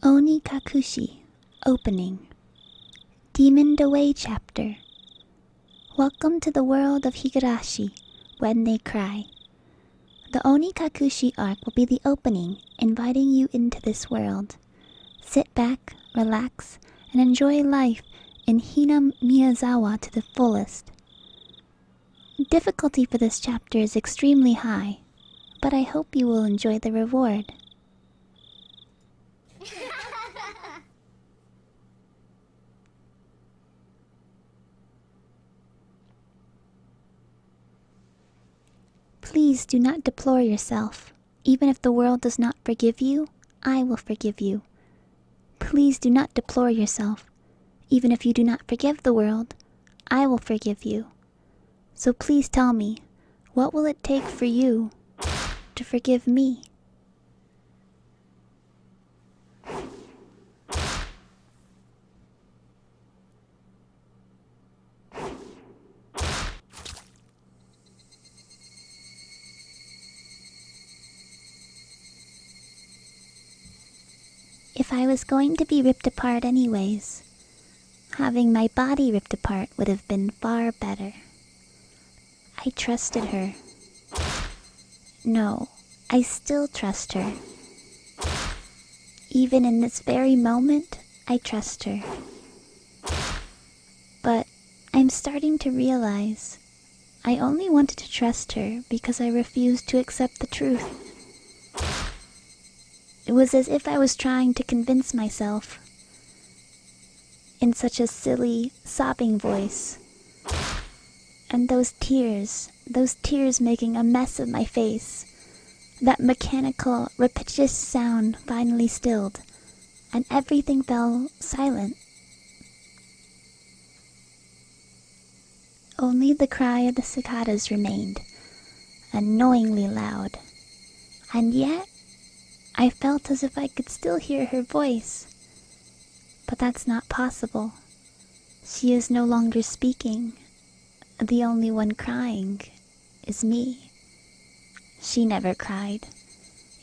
Onikakushi, Opening. Demoned Away Chapter. Welcome to the world of Higurashi When They Cry. The Onikakushi arc will be the opening, inviting you into this world. Sit back, relax, and enjoy life in Hinamizawa to the fullest. Difficulty for this chapter is extremely high, but I hope you will enjoy the reward. Please do not deplore yourself. Even if the world does not forgive you, I will forgive you. Please do not deplore yourself. Even if you do not forgive the world, I will forgive you. So please tell me, what will it take for you to forgive me? If I was going to be ripped apart anyways, having my body ripped apart would have been far better. I trusted her. No, I still trust her. Even in this very moment, I trust her. But I'm starting to realize I only wanted to trust her because I refused to accept the truth. It was as if I was trying to convince myself in such a silly, sobbing voice. And those tears making a mess of my face. That mechanical, repetitious sound finally stilled, and everything fell silent. Only the cry of the cicadas remained, annoyingly loud. And yet, I felt as if I could still hear her voice. But that's not possible. She is no longer speaking. The only one crying is me. She never cried.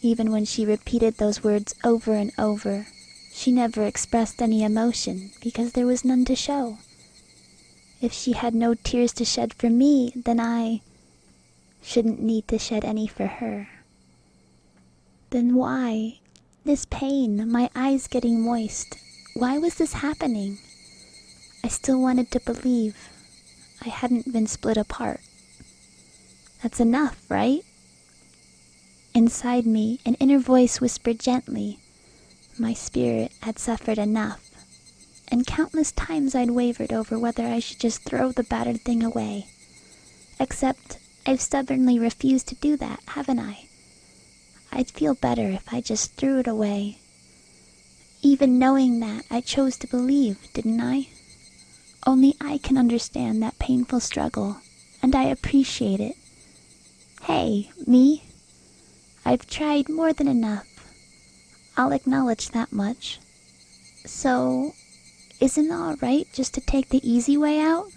Even when she repeated those words over and over, she never expressed any emotion because there was none to show. If she had no tears to shed for me, then I shouldn't need to shed any for her. Then why? This pain, my eyes getting moist. Why was this happening? I still wanted to believe I hadn't been split apart. That's enough, right? Inside me, an inner voice whispered gently. My spirit had suffered enough, and countless times I'd wavered over whether I should just throw the battered thing away. Except I've stubbornly refused to do that, haven't I? I'd feel better if I just threw it away. Even knowing that, I chose to believe, didn't I? Only I can understand that painful struggle, and I appreciate it. Hey, me? I've tried more than enough. I'll acknowledge that much. So, isn't it all right just to take the easy way out?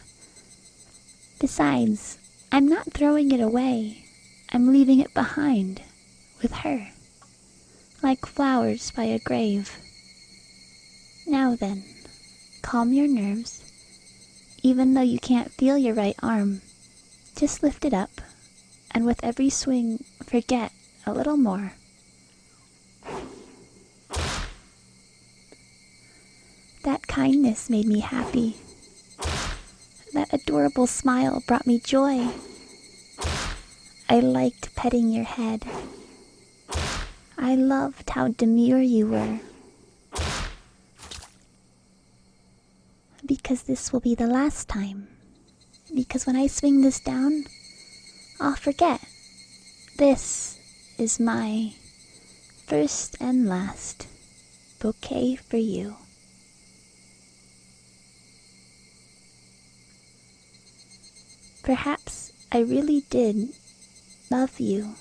Besides, I'm not throwing it away. I'm leaving it behind, with her, like flowers by a grave. Now then, calm your nerves. Even though you can't feel your right arm, just lift it up, and with every swing, forget a little more. That kindness made me happy. That adorable smile brought me joy. I liked petting your head. I loved how demure you were. Because this will be the last time. Because when I swing this down, I'll forget. This is my first and last bouquet for you. Perhaps I really did love you.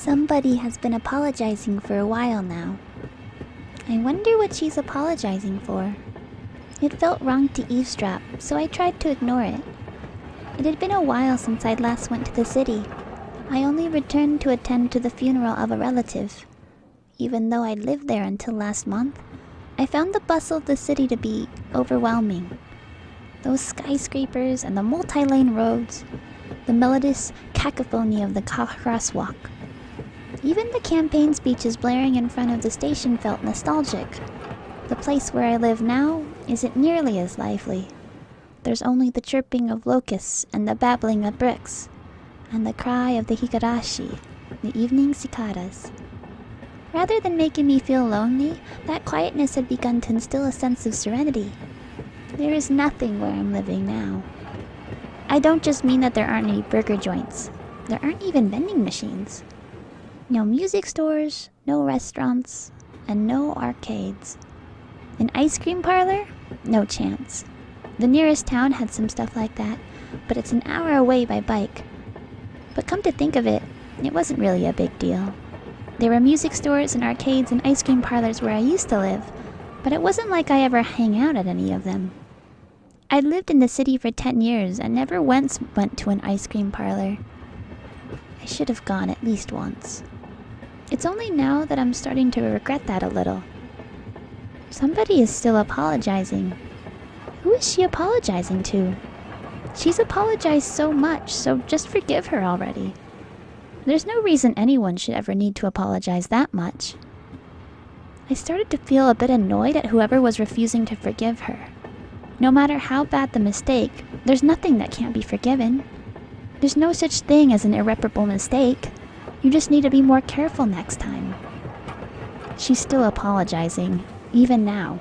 Somebody has been apologizing for a while now. I wonder what she's apologizing for. It felt wrong to eavesdrop, so I tried to ignore it. It had been a while since I'd last went to the city. I only returned to attend to the funeral of a relative. Even though I'd lived there until last month, I found the bustle of the city to be overwhelming. Those skyscrapers and the multi-lane roads, the melodious cacophony of the crosswalk. Even the campaign speeches blaring in front of the station felt nostalgic. The place where I live now isn't nearly as lively. There's only the chirping of locusts and the babbling of bricks, and the cry of the Higurashi, the evening cicadas. Rather than making me feel lonely, that quietness had begun to instill a sense of serenity. There is nothing where I'm living now. I don't just mean that there aren't any burger joints. There aren't even vending machines. No music stores, no restaurants, and no arcades. An ice cream parlor? No chance. The nearest town had some stuff like that, but it's an hour away by bike. But come to think of it, it wasn't really a big deal. There were music stores and arcades and ice cream parlors where I used to live, but it wasn't like I ever hang out at any of them. I'd lived in the city for 10 years and never once went to an ice cream parlor. I should have gone at least once. It's only now that I'm starting to regret that a little. Somebody is still apologizing. Who is she apologizing to? She's apologized so much, so just forgive her already. There's no reason anyone should ever need to apologize that much. I started to feel a bit annoyed at whoever was refusing to forgive her. No matter how bad the mistake, there's nothing that can't be forgiven. There's no such thing as an irreparable mistake. You just need to be more careful next time. She's still apologizing, even now.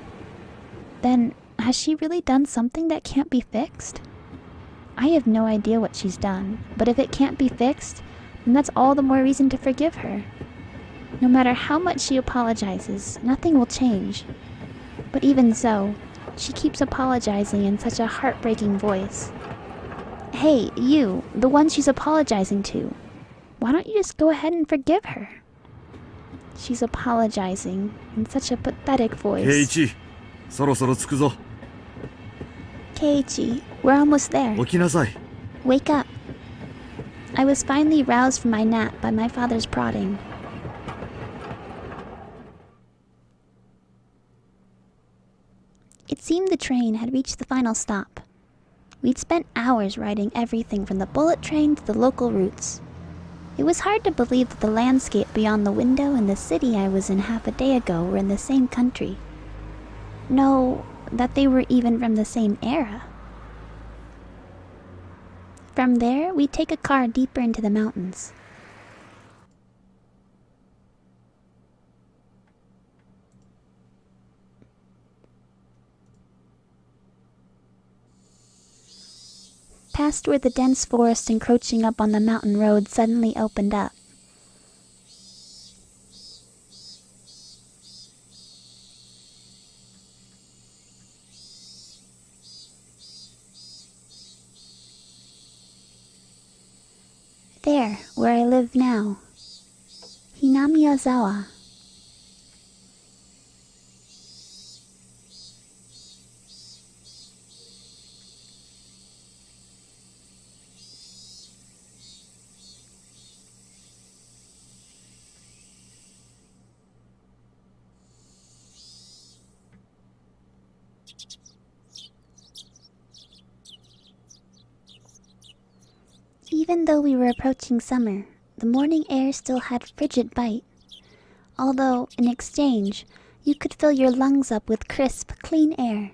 Then, has she really done something that can't be fixed? I have no idea what she's done, but if it can't be fixed, then that's all the more reason to forgive her. No matter how much she apologizes, nothing will change. But even so, she keeps apologizing in such a heartbreaking voice. Hey, you, the one she's apologizing to. Why don't you just go ahead and forgive her? She's apologizing in such a pathetic voice. Keiichi, そろそろ着くぞ。 Keiichi, we're almost there. 起きなさい。 Wake up. I was finally roused from my nap by my father's prodding. It seemed the train had reached the final stop. We'd spent hours riding everything from the bullet train to the local routes. It was hard to believe that the landscape beyond the window and the city I was in half a day ago were in the same country. No, that they were even from the same era. From there, we'd take a car deeper into the mountains. Past where the dense forest encroaching up on the mountain road suddenly opened up. There, where I live now. Hinamizawa. Even though we were approaching summer, the morning air still had frigid bite. Although, in exchange, you could fill your lungs up with crisp, clean air.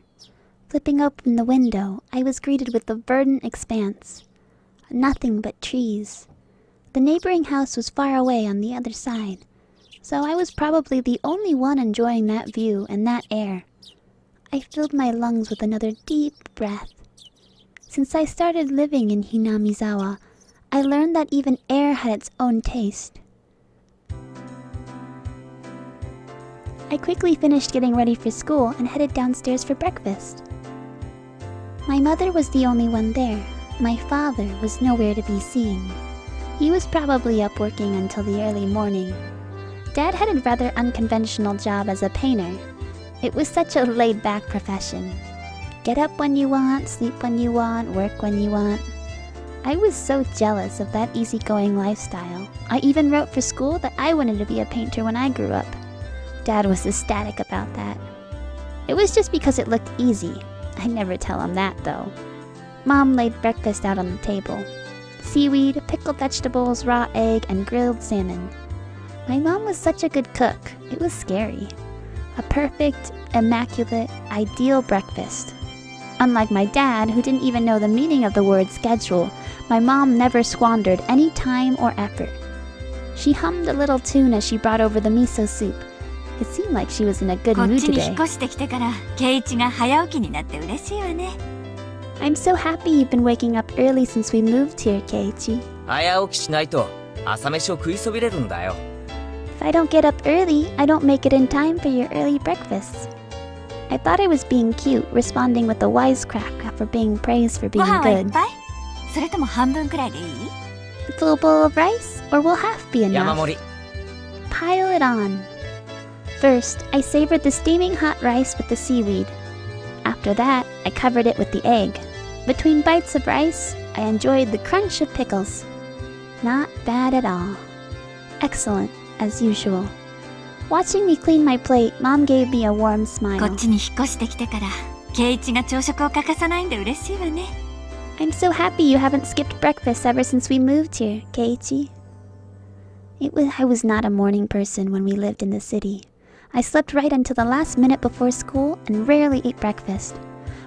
Flipping open the window, I was greeted with the verdant expanse. Nothing but trees. The neighboring house was far away on the other side, so I was probably the only one enjoying that view and that air. I filled my lungs with another deep breath. Since I started living in Hinamizawa, I learned that even air had its own taste. I quickly finished getting ready for school and headed downstairs for breakfast. My mother was the only one there. My father was nowhere to be seen. He was probably up working until the early morning. Dad had a rather unconventional job as a painter. It was such a laid-back profession. Get up when you want, sleep when you want, work when you want. I was so jealous of that easygoing lifestyle. I even wrote for school that I wanted to be a painter when I grew up. Dad was ecstatic about that. It was just because it looked easy. I'd never tell him that, though. Mom laid breakfast out on the table. Seaweed, pickled vegetables, raw egg, and grilled salmon. My mom was such a good cook, it was scary. A perfect, immaculate, ideal breakfast. Unlike my dad, who didn't even know the meaning of the word schedule, my mom never squandered any time or effort. She hummed a little tune as she brought over the miso soup. It seemed like she was in a good mood today. I'm so happy you've been waking up early since we moved here, Keiichi. 早起きしないと朝飯を食いそびれるんだよ。 If I don't get up early, I don't make it in time for your early breakfast. I thought I was being cute, responding with a wisecrack after being praised for being ご飯はいっ good. ぱい？それとも半分くらいでいい？ Full bowl of rice, or will half be 山 enough? 盛り。 Pile it on. First, I savored the steaming hot rice with the seaweed. After that, I covered it with the egg. Between bites of rice, I enjoyed the crunch of pickles. Not bad at all. Excellent, as usual. Watching me clean my plate, Mom gave me a warm こ smile. っちに引っ越してきてから、圭一が朝食を欠かさないんで嬉しいわね。I'm so happy you haven't skipped breakfast ever since we moved here, Keiichi. I was not a morning person when we lived in the city. I slept right until the last minute before school and rarely ate breakfast.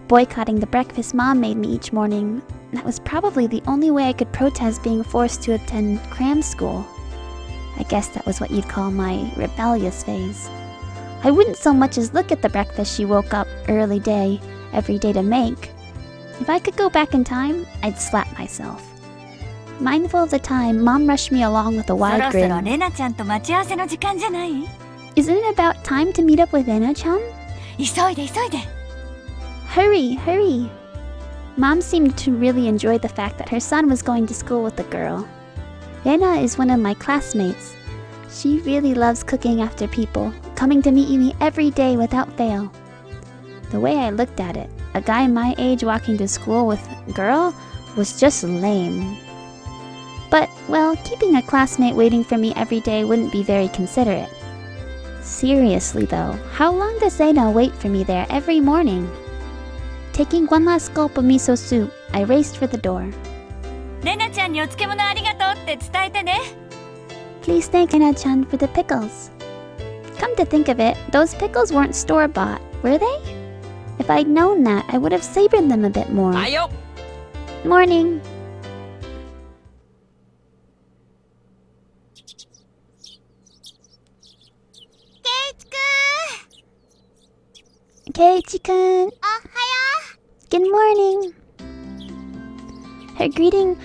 Boycotting the breakfast Mom made me each morning, that was probably the only way I could protest being forced to attend cram school. I guess that was what you'd call my rebellious phase. I wouldn't so much as look at the breakfast she woke up every day to make. If I could go back in time, I'd slap myself. Mindful of the time, Mom rushed me along with a そ wide ろそろ grin. レナちゃんと待ち合わせの時間じゃない？ Isn't it about time to meet up with Rena-chan? 急いで急いで。 Hurry, hurry. Mom seemed to really enjoy the fact that her son was going to school with a girl. Rena is one of my classmates. She really loves cooking after people, coming to meet me every day without fail. The way I looked at it, a guy my age walking to school with a girl was just lame. But, well, keeping a classmate waiting for me every day wouldn't be very considerate. Seriously though, how long does Rena wait for me there every morning? Taking one last gulp of miso soup, I raced for the door. レナちゃんにお漬物ありがとうって伝えてね。 Please thank Rena-chan for the pickles. Come to think of it, those pickles weren't store-bought, were they? If I'd known that, I would have savored them a bit more. はいよ。 Morning. Keiichi-kun. Good morning. Her greeting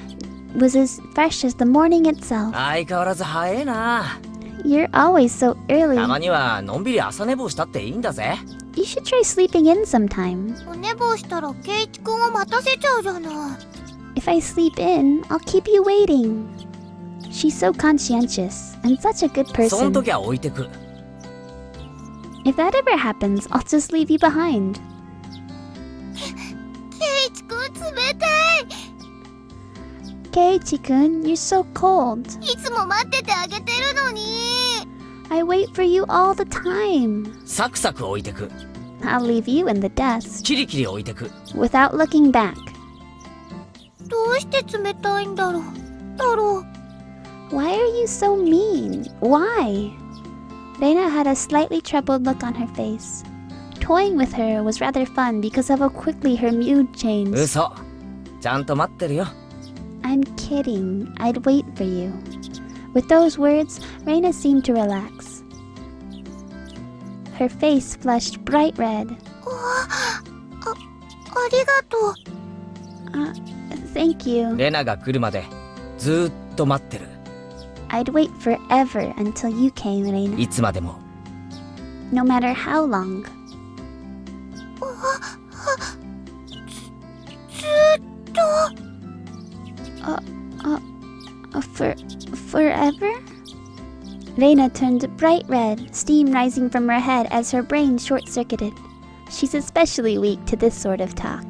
was as fresh as the morning itself. 相変わらず早いな。 You're always so た early. まにはのんびり朝寝坊したっていいんだぜ。 You should try sleeping in sometime. お寝坊したらケイチくんを待たせちゃうじゃない。 If I sleep in, I'll keep you waiting. She's so conscientious and such a good その person. 時は置いてく。 If that ever happens, I'll just leave you behind. ケイチくん冷たい。 Keiichi-kun, you're so cold. いつも待っててあげてるのに。 I wait for you all the time. サクサク置いてく。 I'll leave you in the dust キリキリ置いてく。 without looking back. どうして冷たいんだろう。 Why are you so mean? Why? Reina had a slightly troubled look on her face. Toying with her was rather fun because of how quickly her mood changed. 嘘。ちゃんと待ってるよ。 I'm kidding. I'd wait for you. With those words, Reina seemed to relax. Her face flushed bright red. ありがとう。Thank you. レナが来るまでずーっと待ってる。 I'd wait forever until you came, Reina. いつまでも。 No matter how long. ずっと。Forever? Reina turned bright red, steam rising from her head as her brain short-circuited. She's especially weak to this sort of talk.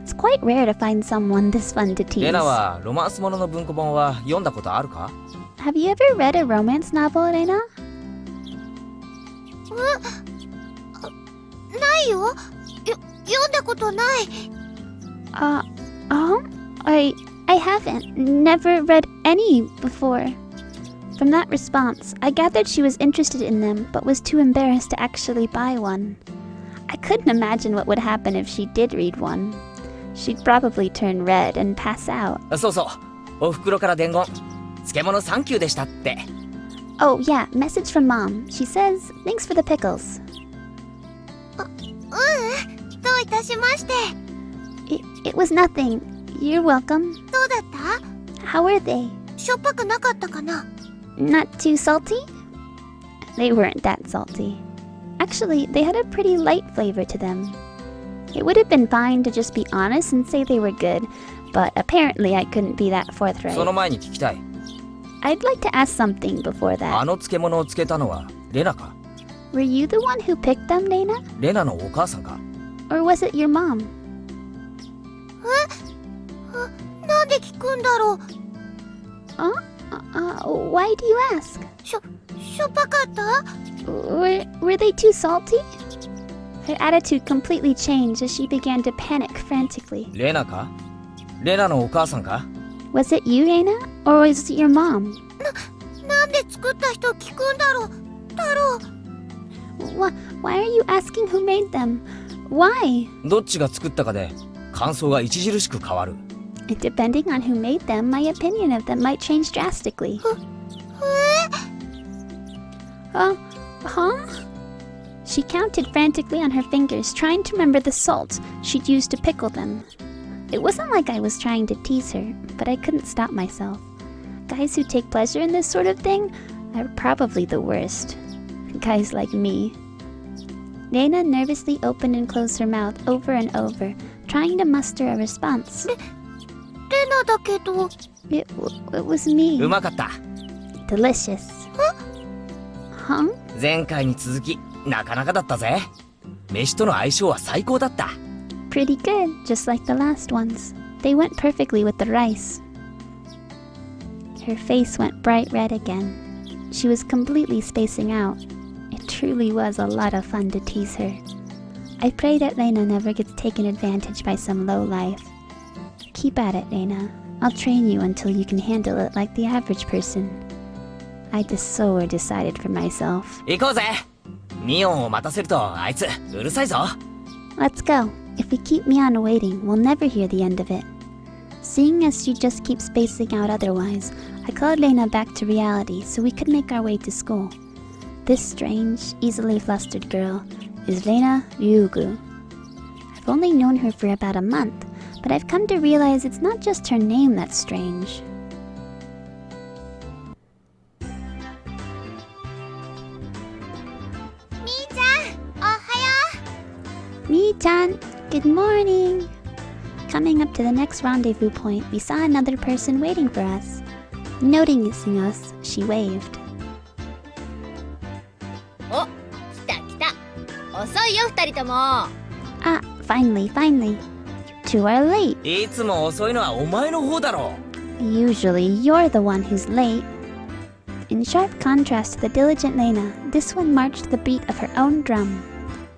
It's quite rare to find someone this fun to tease. レナはロマンスものの文庫本は読んだことあるか？ Have you ever read a romance novel, Reina? ないよ。読んだことない。I haven't. Never read any before. From that response, I gathered she was interested in them, but was too embarrassed to actually buy one. I couldn't imagine what would happen if she did read one. She'd probably turn red and pass out. そうそう。お袋から伝言。漬物サンキューでしたって。Oh, yeah, message from Mom. She says, thanks for the pickles. どういたしまして。It was nothing. You're welcome. どうだった？ How were they? しょっぱくなかったかな？ Not too salty? They weren't that salty. Actually, they had a pretty light flavor to them. It would have been fine to just be honest and say they were good, but apparently I couldn't be that forthright. その前に聞きたい。 I'd like to ask something before that. あの漬物を漬けたのはレナか？ Were you the one who picked them, Reina? レナのお母さんか？ Or was it your mom? なんで聞くんだろう。Why do you ask? しょっぱかった？ Were they too salty? Her attitude completely changed as she began to panic frantically. レナか？レナのお母さんか？ Was it you, Reina? Or was it your mom? なんで作った人聞くんだろう。太郎。Why are you asking who made them? Why? どっちが作ったかで感想が著しく変わる。Depending on who made them, my opinion of them might change drastically. Huh? She counted frantically on her fingers, trying to remember the salt she'd used to pickle them. It wasn't like I was trying to tease her, but I couldn't stop myself. Guys who take pleasure in this sort of thing are probably the worst. Guys like me. Reina nervously opened and closed her mouth over and over, trying to muster a response. レナだけど。It was me. うまかった。Delicious. Huh? 前回に続きなかなかだったぜ。飯との相性は最高だった。Pretty good, just like the last ones. They went perfectly with the rice. Her face went bright red again. She was completely spacing out. It truly was a lot of fun to tease her. I pray that Reina never gets taken advantage by some lowlife. Keep at it, Reina. I'll train you until you can handle it like the average person. I just so decided for myself. 行こうぜ。ミオンを待たせるとあいつうるさいぞ。 Let's go. If we keep Mion waiting, we'll never hear the end of it. Seeing as she just keeps spacing out otherwise, I called Reina back to reality so we could make our way to school. This strange, easily flustered girl is Reina Ryugu. I've only known her for about a month, but I've come to realize it's not just her name that's strange. Mi-chan, good morning! Coming up to the next rendezvous point, we saw another person waiting for us. Noticing us, she waved. お、来た来た。遅いよ二人とも。Ah, finally. Two are late. いつも遅いのはお前の方だろ。 Usually, you're the one who's late. In sharp contrast to the diligent Reina, this one marched the beat of her own drum.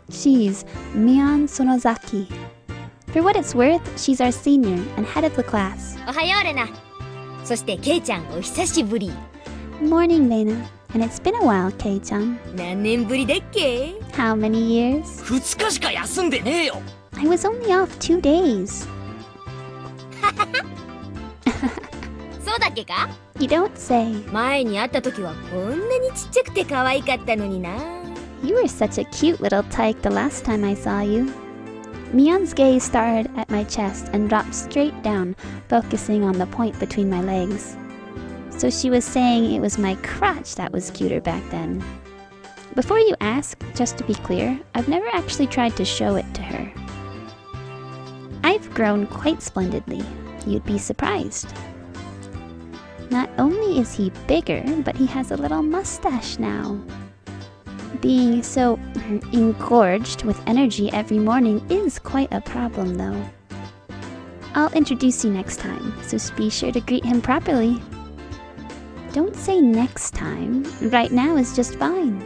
She's Mion Sonozaki. For what it's worth, she's our senior and head of the class. おはようレナ。そしてケイちゃんお久しぶり。 Morning, Reina. And it's been a while, Kei-chan. 何年ぶりだっけ？ How many years? 2日しか休んでねえよ。 I was only off 2 days. そうだっけか？ You don't say. 前に会った時はこんなにちっちゃくて可愛かったのにな。 You were such a cute little tyke the last time I saw you. Mion's gaze started at my chest and dropped straight down, focusing on the point between my legs. So she was saying it was my crotch that was cuter back then. Before you ask, just to be clear, I've never actually tried to show it to her. I've grown quite splendidly. You'd be surprised. Not only is he bigger, but he has a little mustache now. Being so engorged with energy every morning is quite a problem, though. I'll introduce you next time, so be sure to greet him properly. Don't say next time. Right now is just fine.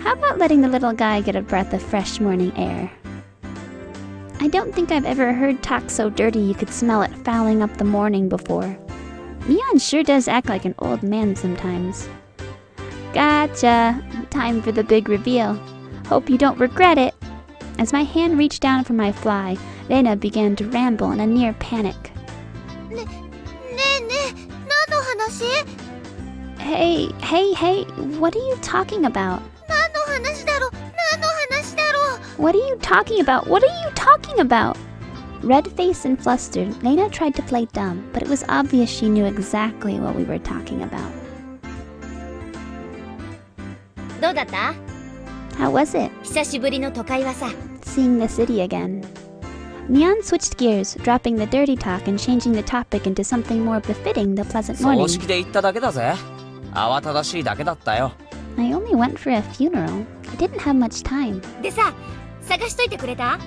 How about letting the little guy get a breath of fresh morning air? I don't think I've ever heard talk so dirty you could smell it fouling up the morning before. Mion sure does act like an old man sometimes. Gotcha! Time for the big reveal. Hope you don't regret it. As my hand reached down for my fly, Reina began to ramble in a near panic. Hey, what are you talking about? What are you talking about? What are you talking about? Red-faced and flustered, Reina tried to play dumb, but it was obvious she knew exactly what we were talking about. どうだった？ How was it? 久しぶりの都会はさ。 Seeing the city again. Mion switched gears, dropping the dirty talk and changing the topic into something more befitting the pleasant 葬 morning. 式で行っただけだぜ。慌ただしいだけだったよ。 I only went for a funeral. I didn't have much time. でさ、探しといてくれた？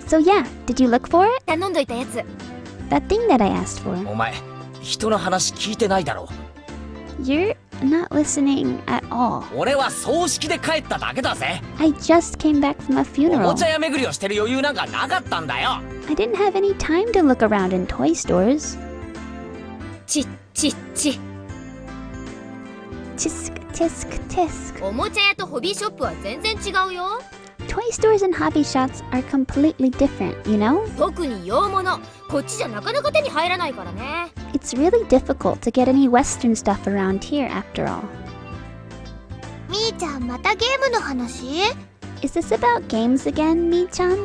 So yeah, did you look for it? 頼んどいたやつ。 That thing that I asked for. お前、人の話聞いてないだろ。 You're not listening at all. 俺は葬式で帰っただけだぜ。 I just came back from a おも funeral. ちゃ屋巡りをしてる余裕なんかなかったんだよ。 I didn't have any time to look around in toy stores. ち。 Tisk, tisk, tisk. おもちゃ屋とホビーショップは全然違うよ。 Toy stores and hobby shops are completely different, you know? 特に洋物、こっちじゃなかなか手に入らないからね。 It's really difficult to get any Western stuff around here after all. みーちゃんまたゲームの話？ Is this about games again, Mi-chan?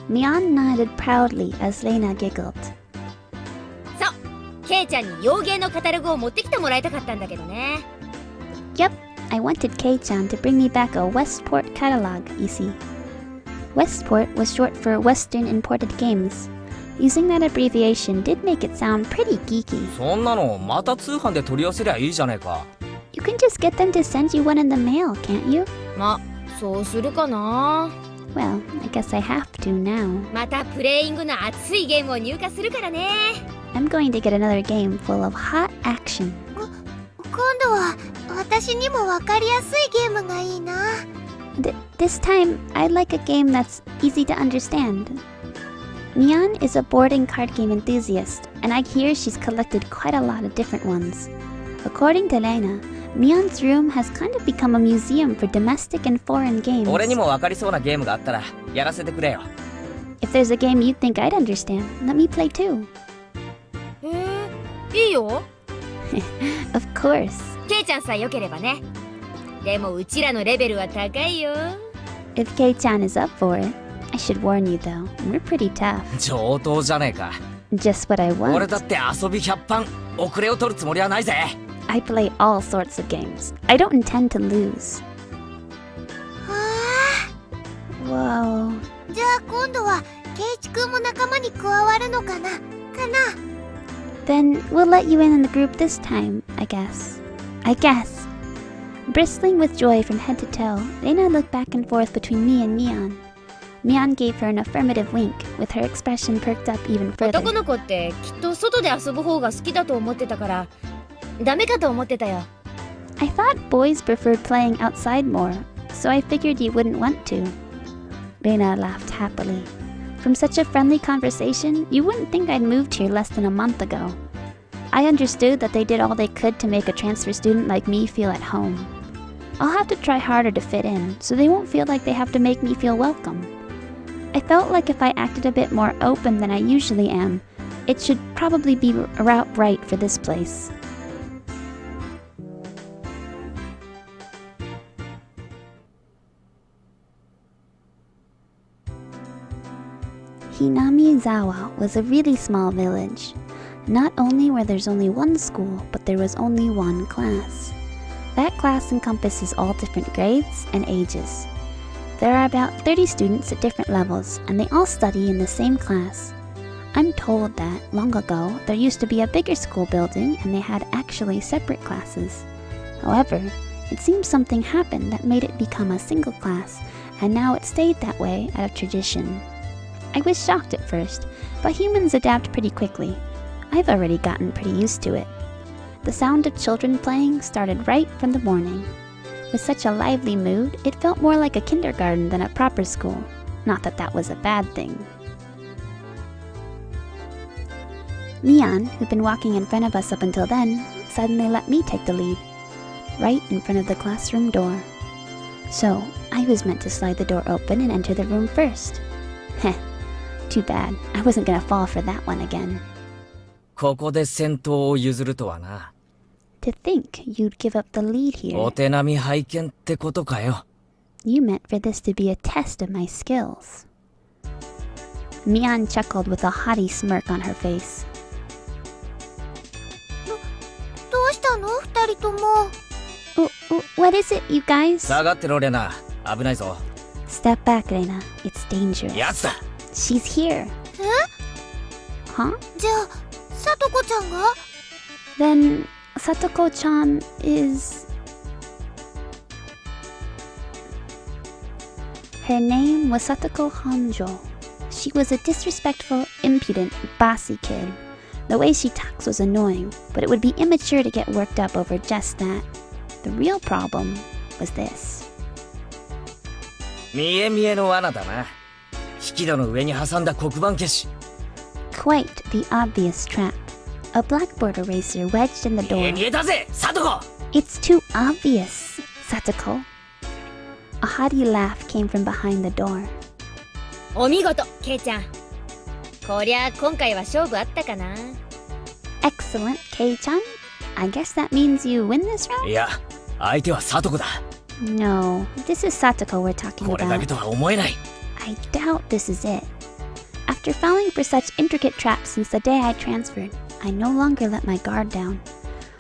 Mion nodded proudly as Reina giggled. そう、ケイちゃんに洋芸のカタログを持ってきてもらいたかったんだけどね。 Yep, I wanted Kei-chan to bring me back a Westport catalog, you see. Westport was short for Western Imported Games. Using that abbreviation did make it sound pretty geeky. そんなのまた通販で取り寄せりゃいいじゃねえか。 You can just get them to send you one in the mail, can't you? ま、そうするかな。 Well, I guess I have to now. またプレイングの熱いゲームを入荷するからね。 I'm going to get another game full of hot action. 今度は私にもわかりやすいゲームがいいな。This time, I'd like a game that's easy to understand. Mion is a board and card game enthusiast, and I hear she's collected quite a lot of different ones. According to Reina, Mion's room has kind of become a museum for domestic and foreign games. 俺にも分かりそうなゲームがあったらやらせてくれよ。 If there's a game you think I'd understand, let me play too. いいよ。 Of course. ケイちゃんさえ良ければね。でもうちらのレベルは高いよ。 If Kei-chan is up for it, I should warn you though, we're pretty tough. 上等じゃねえか。 Just what I 俺 want. だって遊び100番遅れを取るつもりはないぜ。 I play all sorts of games. I don't intend to lose. わ Whoa. あ、じゃあ今度はケイチくんも仲間に加わるのかな。Then we'll let you in the group this time, I guess. Bristling with joy from head to toe, Reina looked back and forth between me and Mion. Mion gave her an affirmative wink, with her expression perked up even further. 男の子ってきっと外で遊ぶ方が好きだと思ってたからダメかと思ってたよ。 I thought boys preferred playing outside more, so I figured you wouldn't want to. Reina laughed happily. From such a friendly conversation, you wouldn't think I'd moved here less than a month ago. I understood that they did all they could to make a transfer student like me feel at home. I'll have to try harder to fit in, so they won't feel like they have to make me feel welcome. I felt like if I acted a bit more open than I usually am, it should probably be about right for this place. Hinamizawa was a really small village. Not only where there's only one school, but there was only one class. That class encompasses all different grades and ages. There are about 30 students at different levels, and they all study in the same class. I'm told that long ago there used to be a bigger school building and they had actually separate classes. However, it seems something happened that made it become a single class, and now it stayed that way out of tradition. I was shocked at first, but humans adapt pretty quickly. I've already gotten pretty used to it. The sound of children playing started right from the morning. With such a lively mood, it felt more like a kindergarten than a proper school. Not that that was a bad thing. Mian, who'd been walking in front of us up until then, suddenly let me take the lead, right in front of the classroom door. So, I was meant to slide the door open and enter the room first. Heh, too bad. I wasn't gonna fall for that one again. ここで先頭を譲るとはな。To think you'd give up the lead お here. 手並み拝見ってことかよ。You meant for this to be a test of my skills. Mian chuckled with a haughty smirk on her face. どうしたの二人とも。What is it, you guys? 下がってろレナ。危ないぞ。Step back, Reina. It's dangerous. やつだ。 She's here. え Huh? じゃあ、さとこちゃんが Then Satoko-chan is... Her name was Satoko Hanjo. She was a disrespectful, impudent, bossy kid. The way she talks was annoying, but it would be immature to get worked up over just that. The real problem was this. 見え見えの罠だな。引き戸の上に挟んだ黒板消し。Quite the obvious trap. A blackboard eraser wedged in the 見え door. 見えだぜ、サトコ。 It's too obvious, Satoko. A haughty laugh came from behind the door. お見事、ケイちゃん。こりゃ今回は勝負あったかな。Excellent, Kei-chan. I guess that means you win this い round? や、相手はサトコだ。 No, this is Satoko we're talking これだけ about. とは思えない。 I doubt this is it. After falling for such intricate traps since the day I transferred, I no longer let my guard down.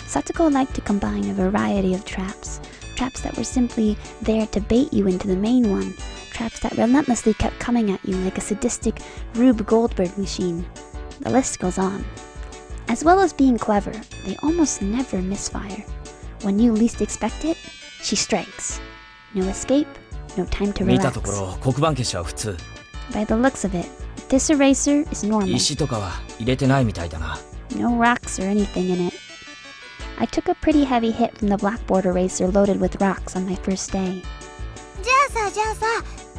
Satoko liked to combine a variety of traps. Traps that were simply there to bait you into the main one. Traps that relentlessly kept coming at you like a sadistic Rube Goldberg machine. The list goes on. As well as being clever, they almost never misfire. When you least expect it, she strikes. No escape, no time to 見た relax. ところ黒板消しは普通。 By the looks of it, this eraser is normal. 石とかは入れてないみたいだな。 No rocks or anything in it. I took a pretty heavy hit from the blackboard eraser loaded with rocks on my first day. じゃあさ、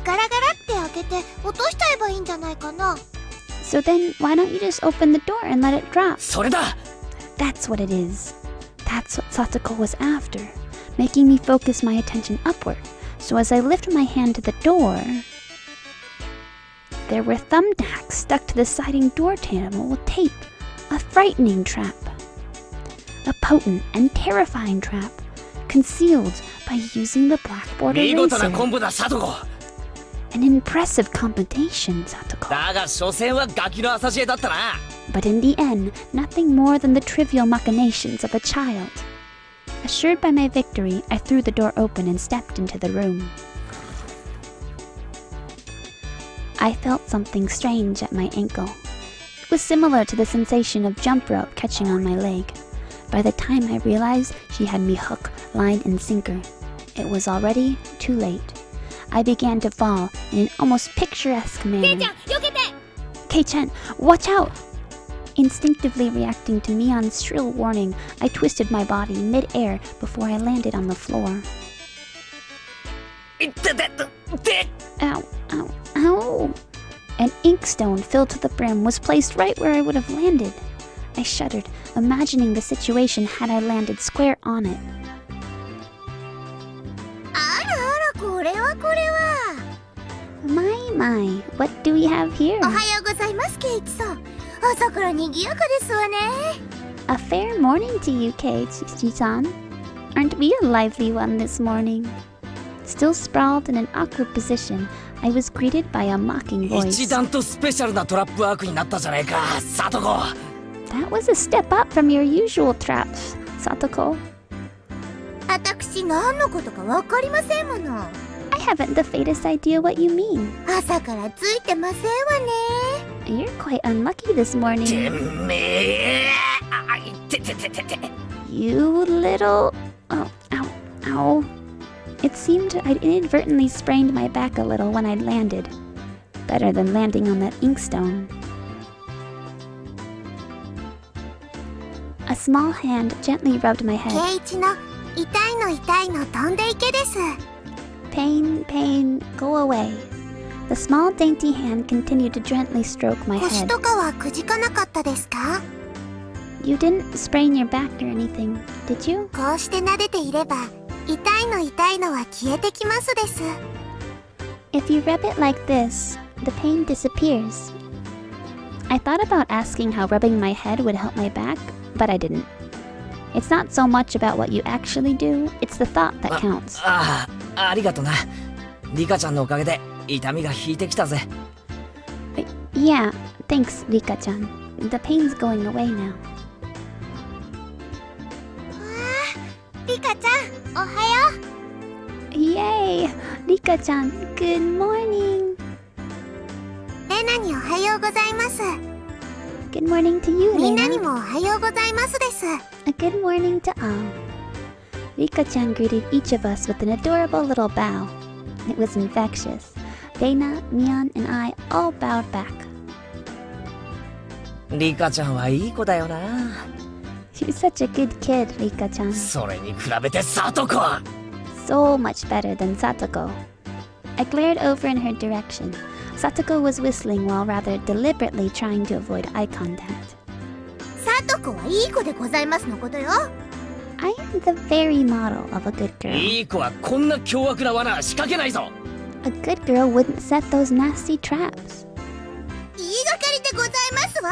ガラガラって開けて落としちゃえばいいんじゃないかな。 So then, why don't you just open the door and let it drop? それだ。 That's what it is. That's what Satoko was after, making me focus my attention upward. So as I lift my hand to the door, there were thumbtacks stuck to the sliding door panel with tape. A frightening trap. A potent and terrifying trap, concealed by using the blackboard 見事な eraser. コンボだ、サトコ。 An impressive combination, Satoko. だが所詮はガキの浅知恵だったな。 But in the end, nothing more than the trivial machinations of a child. Assured by my victory, I threw the door open and stepped into the room. I felt something strange at my ankle. It was similar to the sensation of jump rope catching on my leg. By the time I realized she had me hook, line, and sinker, it was already too late. I began to fall in an almost picturesque ケイ manner. ちゃん、避けて。 Kei-chan, watch out! Instinctively reacting to Mion's shrill warning, I twisted my body mid-air before I landed on the floor. いっててて。 Ow, ow, ow! An inkstone filled to the brim was placed right where I would have landed. I shuddered, imagining the situation had I landed square on it. あら、これは。 My, what do we have here? おはようございます、ケイチさん。朝から賑やかですわね。 A fair morning to you, Keiichi-san. Aren't we a lively one this morning? Still sprawled in an awkward position, I was greeted by a mocking 一 voice. 段とスペシャルなトラップワークになったじゃないか、サトコ。 That was a step up from your usual traps, Satoko. 私何のことかわかりませんもの。 I haven't the faintest idea what you mean. 朝からついてませんわね。You're quite unlucky this morning. てめえ。あ、いててててて。You little... Oh, ow, ow. It seemed I'd inadvertently sprained my back a little when I'd landed. Better than landing on that inkstone. A small hand gently rubbed my head. 圭一の痛いの痛いの飛んでいけです。 Pain, pain, go away. The small dainty hand continued to gently stroke my 腰 head. とかはくじかなかったですか？ You didn't sprain your back or anything, did you? こうして撫でていれば痛いの痛いのは消えてきますです。 If you rub it like this, the pain disappears. I thought about asking how rubbing my head would help my back, but I didn't. It's not so much about what you actually do, it's the thought that counts. ありがとな。リカちゃんのおかげで痛みが引いてきたぜ。Yeah, thanks, Rika-chan. The pain's going away now. リカちゃん、おはよう。 Yay! Rika-chan, good morning! レナにおはようございます。 Good morning to you, みんなに Lena. もおはようございますです。 A good morning to all. Rika-chan greeted each of us with an adorable little bow. It was infectious. Reina, Mion, and I all bowed back. リカちゃんはいい子だよな。 You're such a good kid, Rika-chan. それに比べてサトコは。 So much better than Satoko. I glared over in her direction. Satoko was whistling while rather deliberately trying to avoid eye contact. サトコはいい子でございますのことよ。 I am the very model of a good girl. いい子はこんな凶悪な罠仕掛けないぞ。 A good girl wouldn't set those nasty traps. 言いがかりでございますわ。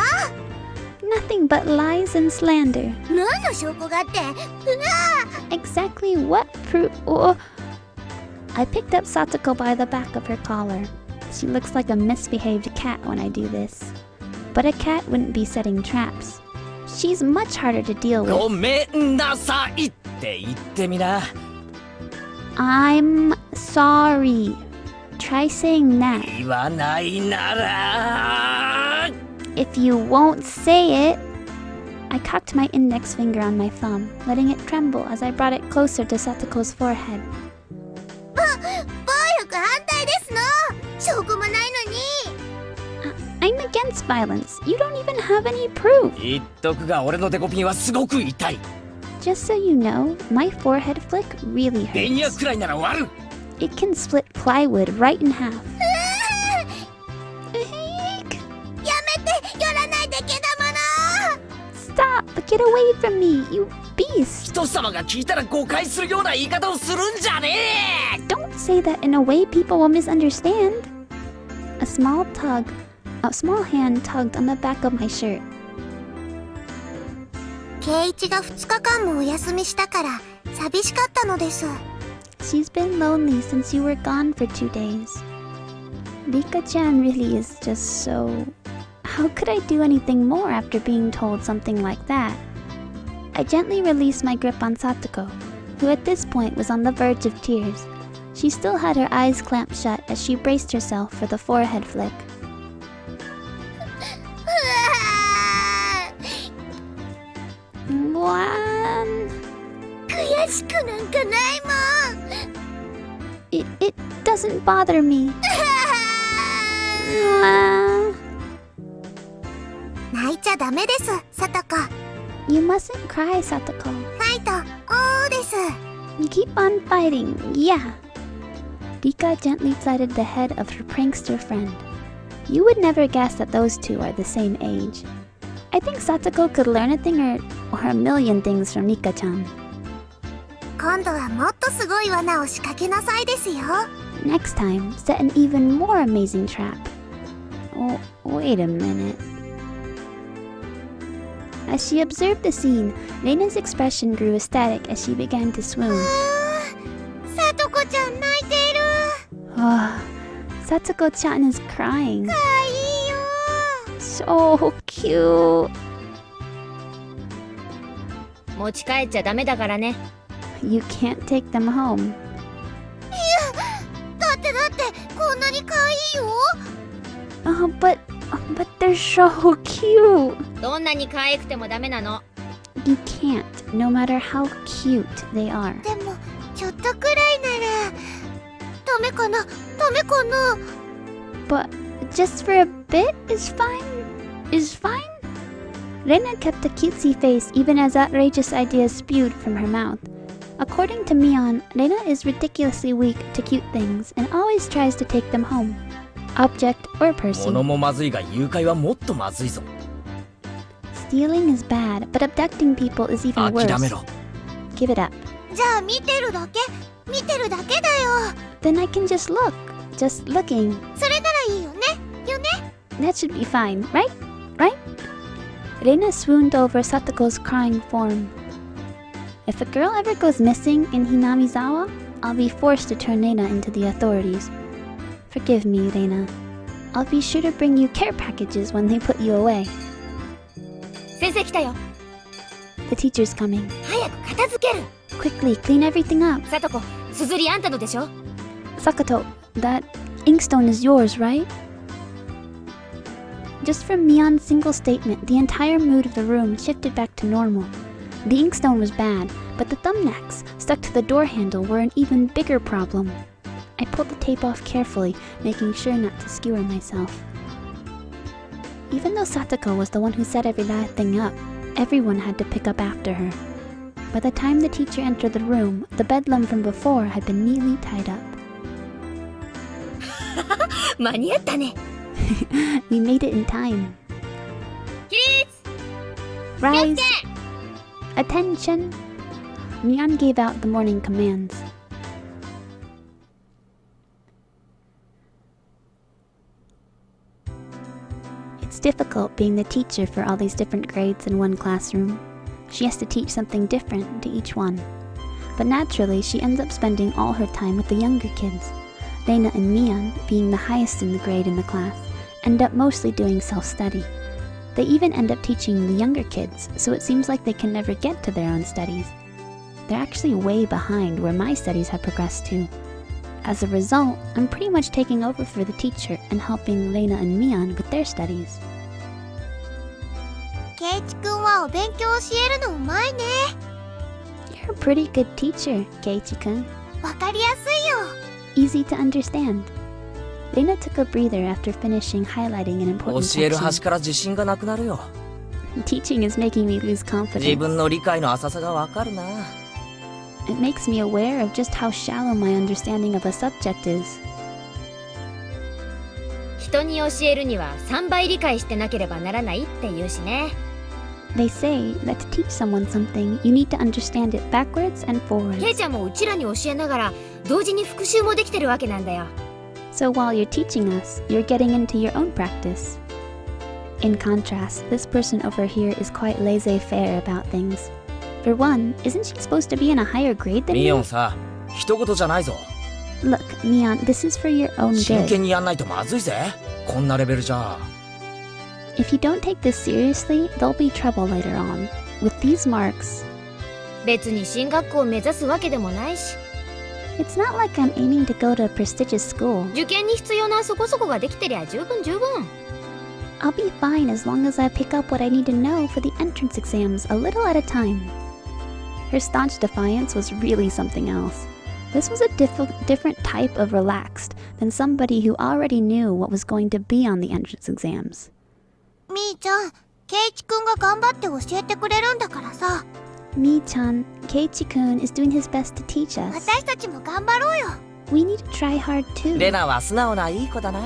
Nothing but lies and slander. 何の証拠があって？ Exactly what proof? Oh. I picked up Satoko by the back of her collar. She looks like a misbehaved cat when I do this. But a cat wouldn't be setting traps. She's much harder to deal ご with. めんなさいって言ってみな。 I'm sorry. Try saying that. 言わないなら。 If you won't say it. I cocked my index finger on my thumb, letting it tremble as I brought it closer to Satoko's forehead. 暴力反対ですの。証拠もないのに。 I'm against violence. You don't even have any proof. 言っとくが俺のデコピンはすごく痛い。 Just so you know, my forehead flick really ベニヤ hurts. くらいなら割る。 It can split plywood right in half. やめて、寄らないでけだもの。 Stop! Get away from me, you beast! 人様が聞いたら誤解するような言い方をするんじゃねえ。 Don't say that in a way people will misunderstand. A small hand tugged on the back of my shirt. 圭一が2日間もお休みしたから寂しかったのです。 She's been lonely since you were gone for 2 days. Rika-chan really is just so... How could I do anything more after being told something like that? I gently released my grip on Satoko, who at this point was on the verge of tears. She still had her eyes clamped shut as she braced herself for the forehead flick. One... 悔しくなんかないもん。 It doesn't bother me. 泣いちゃダメです、サトコ。 You mustn't cry, Satoko. ファイト、おーです。 Keep on fighting, yeah. Rika gently patted the head of her prankster friend. You would never guess that those two are the same age. I think Satoko could learn a thing or a million things from Rika-chan. 今度はもっとすごい罠を仕掛けなさいですよ。 Next time, set an even more amazing trap. Oh, wait a minute. As she observed the scene, Reina's expression grew ecstatic as she began to swoon. サトコちゃん泣いている。 Oh, Satoko-chan is crying. かわいいよ。 So cute. 持ち帰っちゃダメだからね。 You can't take them home. だってこんなにかわいいよ。 Oh, but But they're so cute. どんなに可愛くてもダメなの。 You can't, no matter how cute they are. でもちょっとくらいならダメかな。 But just for a bit is fine? Reina kept a cutesy face even as outrageous ideas spewed from her mouth. According to Mion, Reina is ridiculously weak to cute things and always tries to take them home. Object or 物 person. もまずいが誘拐はもっとまずいぞ。 Stealing is bad, but abducting people is even 諦め worse. ろ。 Give it up. じゃあ見てるだけだよ。 Then I can just look. Just looking. それならいいよね。 That should be fine, right? Reina swooned over Satoko's crying form. If a girl ever goes missing in Hinamizawa, I'll be forced to turn Reina into the authorities. Forgive me, Reina. I'll be sure to bring you care packages when they put you away. 先生来たよ。 The teacher's coming. 早く片付ける。 Quickly, clean everything up. さとこ、すずりあんたのでしょ。 Sakato, that inkstone is yours, right? Just from Mion's single statement, the entire mood of the room shifted back to normal. The inkstone was bad, but the thumbnacks stuck to the door handle were an even bigger problem. I pulled the tape off carefully, making sure not to skewer myself. Even though Satoko was the one who set every last thing up, everyone had to pick up after her. By the time the teacher entered the room, the bedlam from before had been neatly tied up. 間に合ったね。 We made it in time. 起立。 Rise! Attention! Mion gave out the morning commands. It's difficult being the teacher for all these different grades in one classroom. She has to teach something different to each one. But naturally, she ends up spending all her time with the younger kids. Reina and Mion, being the highest in the grade in the class, end up mostly doing self-study. They even end up teaching the younger kids, so it seems like they can never get to their own studies. They're actually way behind where my studies have progressed to. As a result, I'm pretty much taking over for the teacher and helping Reina and Mion with their studies. ケイチくんはお勉強教えるのうまいね。 You're a pretty good teacher, Keiichi-kun. わかりやすいよ。 Easy to understand. Reina took a breather after finishing highlighting an 教 important える section. 端から自信がなくなるよ。 Teaching is making me lose 自 confidence. 分の理解の浅さがわかるな。 It makes me aware of just how shallow my understanding of a subject is. 人に教えるには3倍理解してなければならないって言うしね。 They say that to teach someone something, you need to understand it backwards and ケイ forwards. ちゃんもうちらに教えながら同時に復習もできてるわけなんだよ。 So while you're teaching us, you're getting into your own practice. In contrast, this person over here is quite laissez-faire about things. For one, isn't she supposed to be in a higher grade than ミオ you? ンさ、一言じゃないぞ。 Look, Mion, this is for your own 真 good. 剣にやんないとまずいぜ。こんなレベルじゃ。 If you don't take this seriously, there'll be trouble later on. With these marks, 別に進学校を目指すわけでもないし、 it's not like I'm aiming to go to a prestigious school. 受験に必要なそこそこができてりゃ十分。 I'll be fine as long as I pick up what I need to know for the entrance exams a little at a time. Her staunch defiance was really something else. This was a different type of relaxed than somebody who already knew what was going to be on the entrance exams. みーちゃん、ケイチくんが頑張って教えてくれるんだからさ。 Mi-chan, Keiichi-kun is doing his best to teach us. 私たちも頑張ろうよ。 We need to try hard too. レナは素直ないい子だな。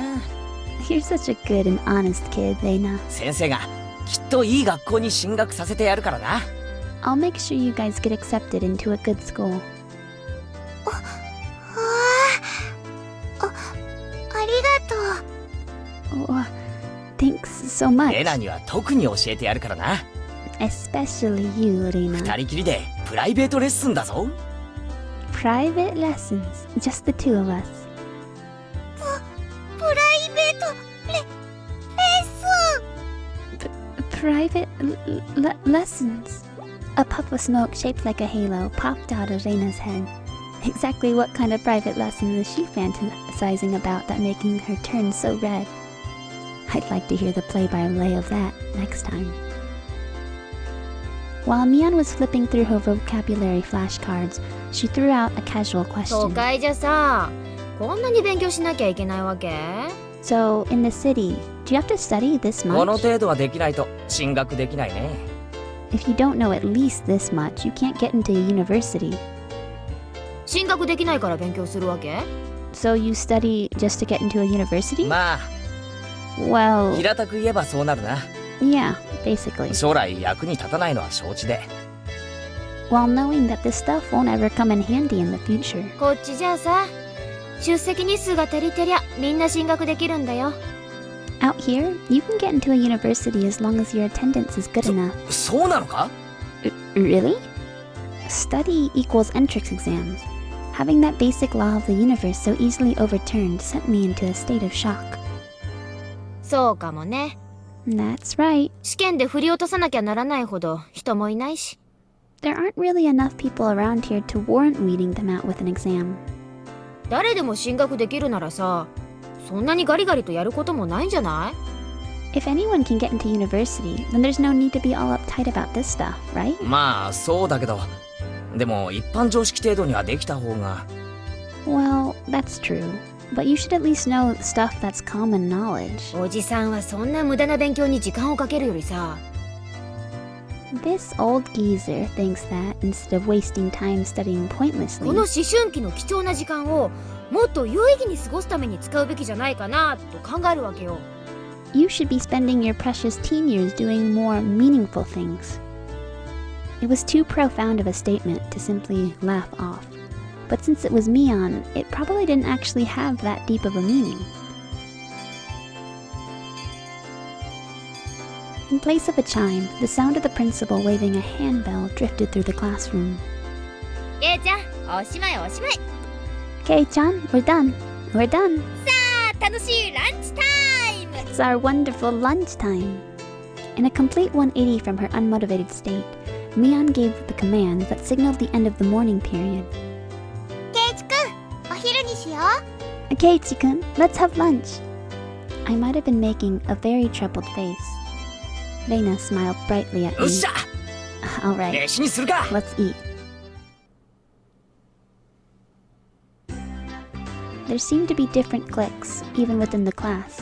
You're such a good and honest kid, Reina. 先生がきっといい学校に進学させてやるからな。 I'll make sure you guys get accepted into a good school. ありがとう。 Oh, thanks so much. レナには特に教えてやるからな。 Especially you, 二 Reina. 人きりでプライベートレッスンだぞ。 Private lessons, just the two of us. プライベートレッスン。 Private lessons. A puff of smoke shaped like a halo popped out of Reina's head. Exactly what kind of private lessons is she fantasizing about that making her turn so red? I'd like to hear the play-by-play of that next time. While Mian was flipping through her vocabulary flashcards, she threw out a casual 都 question. 会じゃさ、こんなに勉強しなきゃいけないわけ？ So, in the city, do you have to study this この much? 程度はできないと進学できないね。 If you don't know at least this much, you can't get into a university. 進学できないから勉強するわけ？ So you study just to get into a university? まあ Well, 平たく言えばそうなるな。 yeah, basically. 将来役に立たないのは承知で。 While knowing that this stuff won't ever come in handy in the future. こっちじゃあさ、出席日数が足りてりゃみんな進学できるんだよ。 Out here, you can get into a university as long as your attendance is good enough. そうなのか？ Really? Study equals entrance exams. Having that basic law of the universe so easily overturned sent me into a state of shock. そうかもね。 That's right. 試験で振り落とさなきゃならないほど人もいないし。 There aren't really enough people around here to warrant weeding them out with an exam. 誰でも進学できるならさ、そんなにガリガリとやることもないんじゃない？ If anyone can get into university, then there's no need to be all uptight about this stuff, right? まあそうだけど、でも一般常識程度にはできた方が。 Well, that's true. But you should at least know stuff that's common knowledge. おじさんはそんな無駄な勉強に時間をかけるよりさ、 This old geezer thinks that instead of wasting time studying この pointlessly, 思春期の貴重な時間をもっと有意義に過ごすために使うべきじゃないかなと考えるわけよ。 you should be spending your precious teen years doing more meaningful things. It was too profound of a statement to simply laugh off. But since it was Mian, it probably didn't actually have that deep of a meaning. In place of a chime, the sound of the principal waving a handbell drifted through the classroom. ケイちゃん、おしまいおしまい。 Kei-chan, we're done. We're done. 楽しいランチタイム。 It's our wonderful lunchtime. In a complete 180 from her unmotivated state, Mian gave the command that signaled the end of the morning period. ケイチくん、お昼にしよう。 Keiichi-kun, let's have lunch. I might have been making a very troubled face. Reina smiled brightly at よっ me. しゃ All right, 飯にするか。 let's eat. There seemed to be different cliques, even within the class.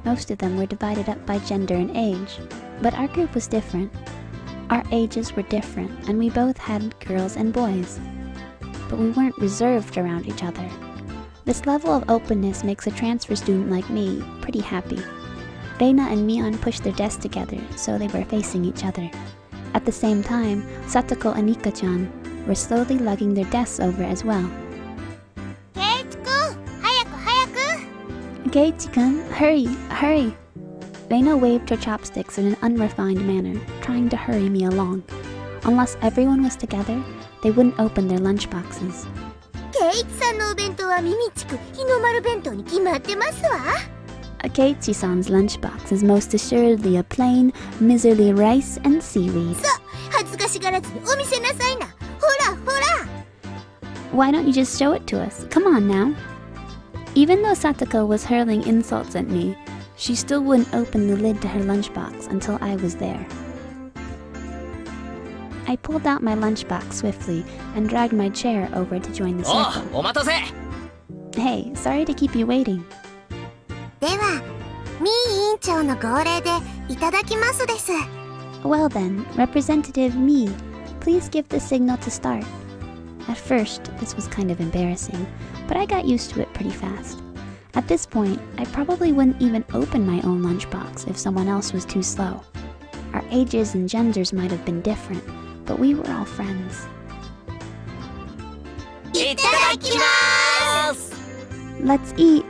Most of them were divided up by gender and age, but our group was different. Our ages were different, and we both had girls and boys. But we weren't reserved around each other. This level of openness makes a transfer student like me pretty happy. Reina and Mian pushed their desks together, so they were facing each other. At the same time, Satoko and Nika-chan were slowly lugging their desks over as well. ケイチくん、早く早く。 Keiichi-kun, hurry, hurry! Reina waved her chopsticks in an unrefined manner, trying to hurry me along. Unless everyone was together, they wouldn't open their lunchboxes. ケイチさんのお弁当はミミチク、日の丸弁当に決まってますわ。 Keiichi-san's lunchbox is most assuredly a plain, miserly rice and seaweed. 恥ずかしがらずにお見せなさいな。ほらほら。 Why don't you just show it to us? Come on now. Even though Satoko was hurling insults at me, she still wouldn't open the lid to her lunchbox until I was there. I pulled out my lunchbox swiftly and dragged my chair over to join the お circle. う、お待たせ。 Hey, sorry to keep you waiting. では、ミー委員長の号令でいただきますです。 Well then, Representative Me, please give the signal to start. At first, this was kind of embarrassing, but I got used to it pretty fast. At this point, I probably wouldn't even open my own lunchbox if someone else was too slow. Our ages and genders might have been different, but we were all friends. いただきます。 Let's eat!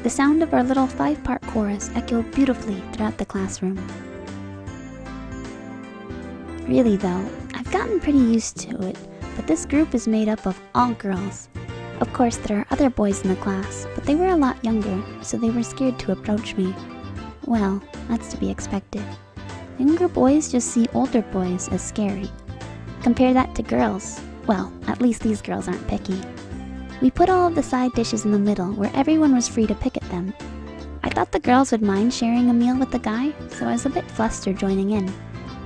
The sound of our little 5-part chorus echoed beautifully throughout the classroom. Really though, I've gotten pretty used to it, but this group is made up of all girls. Of course, there are other boys in the class, but they were a lot younger, so they were scared to approach me. Well, that's to be expected. Younger boys just see older boys as scary. Compare that to girls. Well, at least these girls aren't picky. We put all of the side dishes in the middle where everyone was free to pick at them. I I thought the girls would mind sharing a meal with the guy, so I was a bit flustered joining in.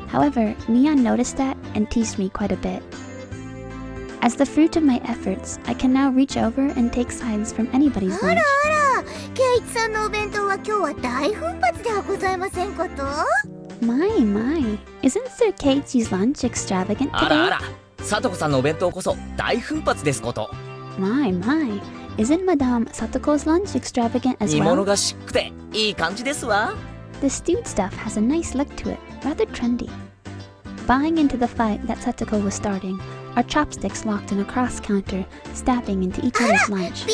However, Mian noticed that and teased me quite a bit. As the fruit of my efforts, I can now reach over and take sides from anybody's あら lunch. あら、ケイイチさんのお弁当は今日は大奮発ではございませんこと？ My, isn't Sir Keiichi's lunch extravagant あらあ today? ら、さとこさんのお弁当こそ大奮発ですこと。My, isn't Madame Satoko's lunch extravagant as 煮物 well? がシックでいい感じですわ。 The stewed stuff has a nice look to it, rather trendy. Buying into the fight that Satoko was starting, our chopsticks locked in a cross counter, stabbing into each other's lunch. ビ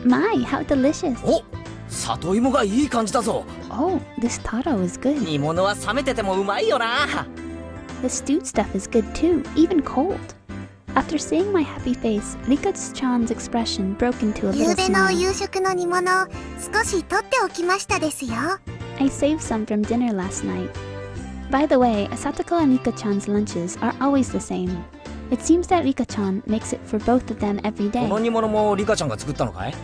ビ My, how delicious! お、里芋がいい感じだぞ。 Oh, this taro is good. 煮物は冷めててもうまいよな。 The stewed stuff is good too, even cold. After seeing my happy face, Rika-chan's expression broke into a 夕 little べの smile. 夕食の煮物を少し取っておきましたですよ。 I saved some from dinner last night. By the way, Satoko and Rika-chan's lunches are always the same. It seems that Rika-chan makes it for both of them every こ day. の煮物もリカちゃんが作ったのかい？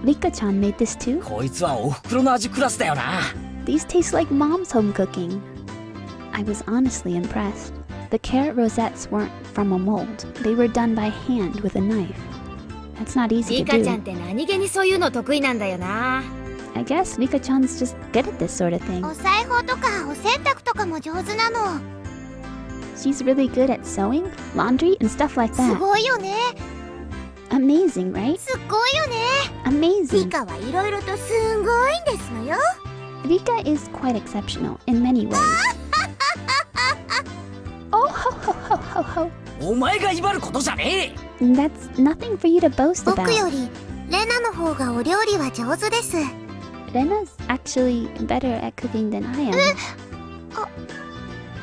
Rika-chan made this too? こいつはお袋の味クラスだよな。 These taste like mom's home cooking. I was honestly impressed. The carrot rosettes weren't from a mold. They were done by hand with a knife. That's not easy リ to カちゃん do. って何気にそういうの得意なんだよな。 I guess Rika-chan's just good at this sort of thing. お裁縫とかお洗濯とかも上手なの。 She's really good at sewing, laundry, and stuff like す that. ごいよね。 Amazing, right? すっごいよね。リ Amazing. カはいろいろとすごいんですのよ。 Rika is quite exceptional in many ways. Oh, ho, ho, ho, ho, ho. お前が威張ることじゃねえ。 That's nothing for you to boast 僕 about. よりレナの方がお料理は上手です。 Rena's actually better at cooking than I am.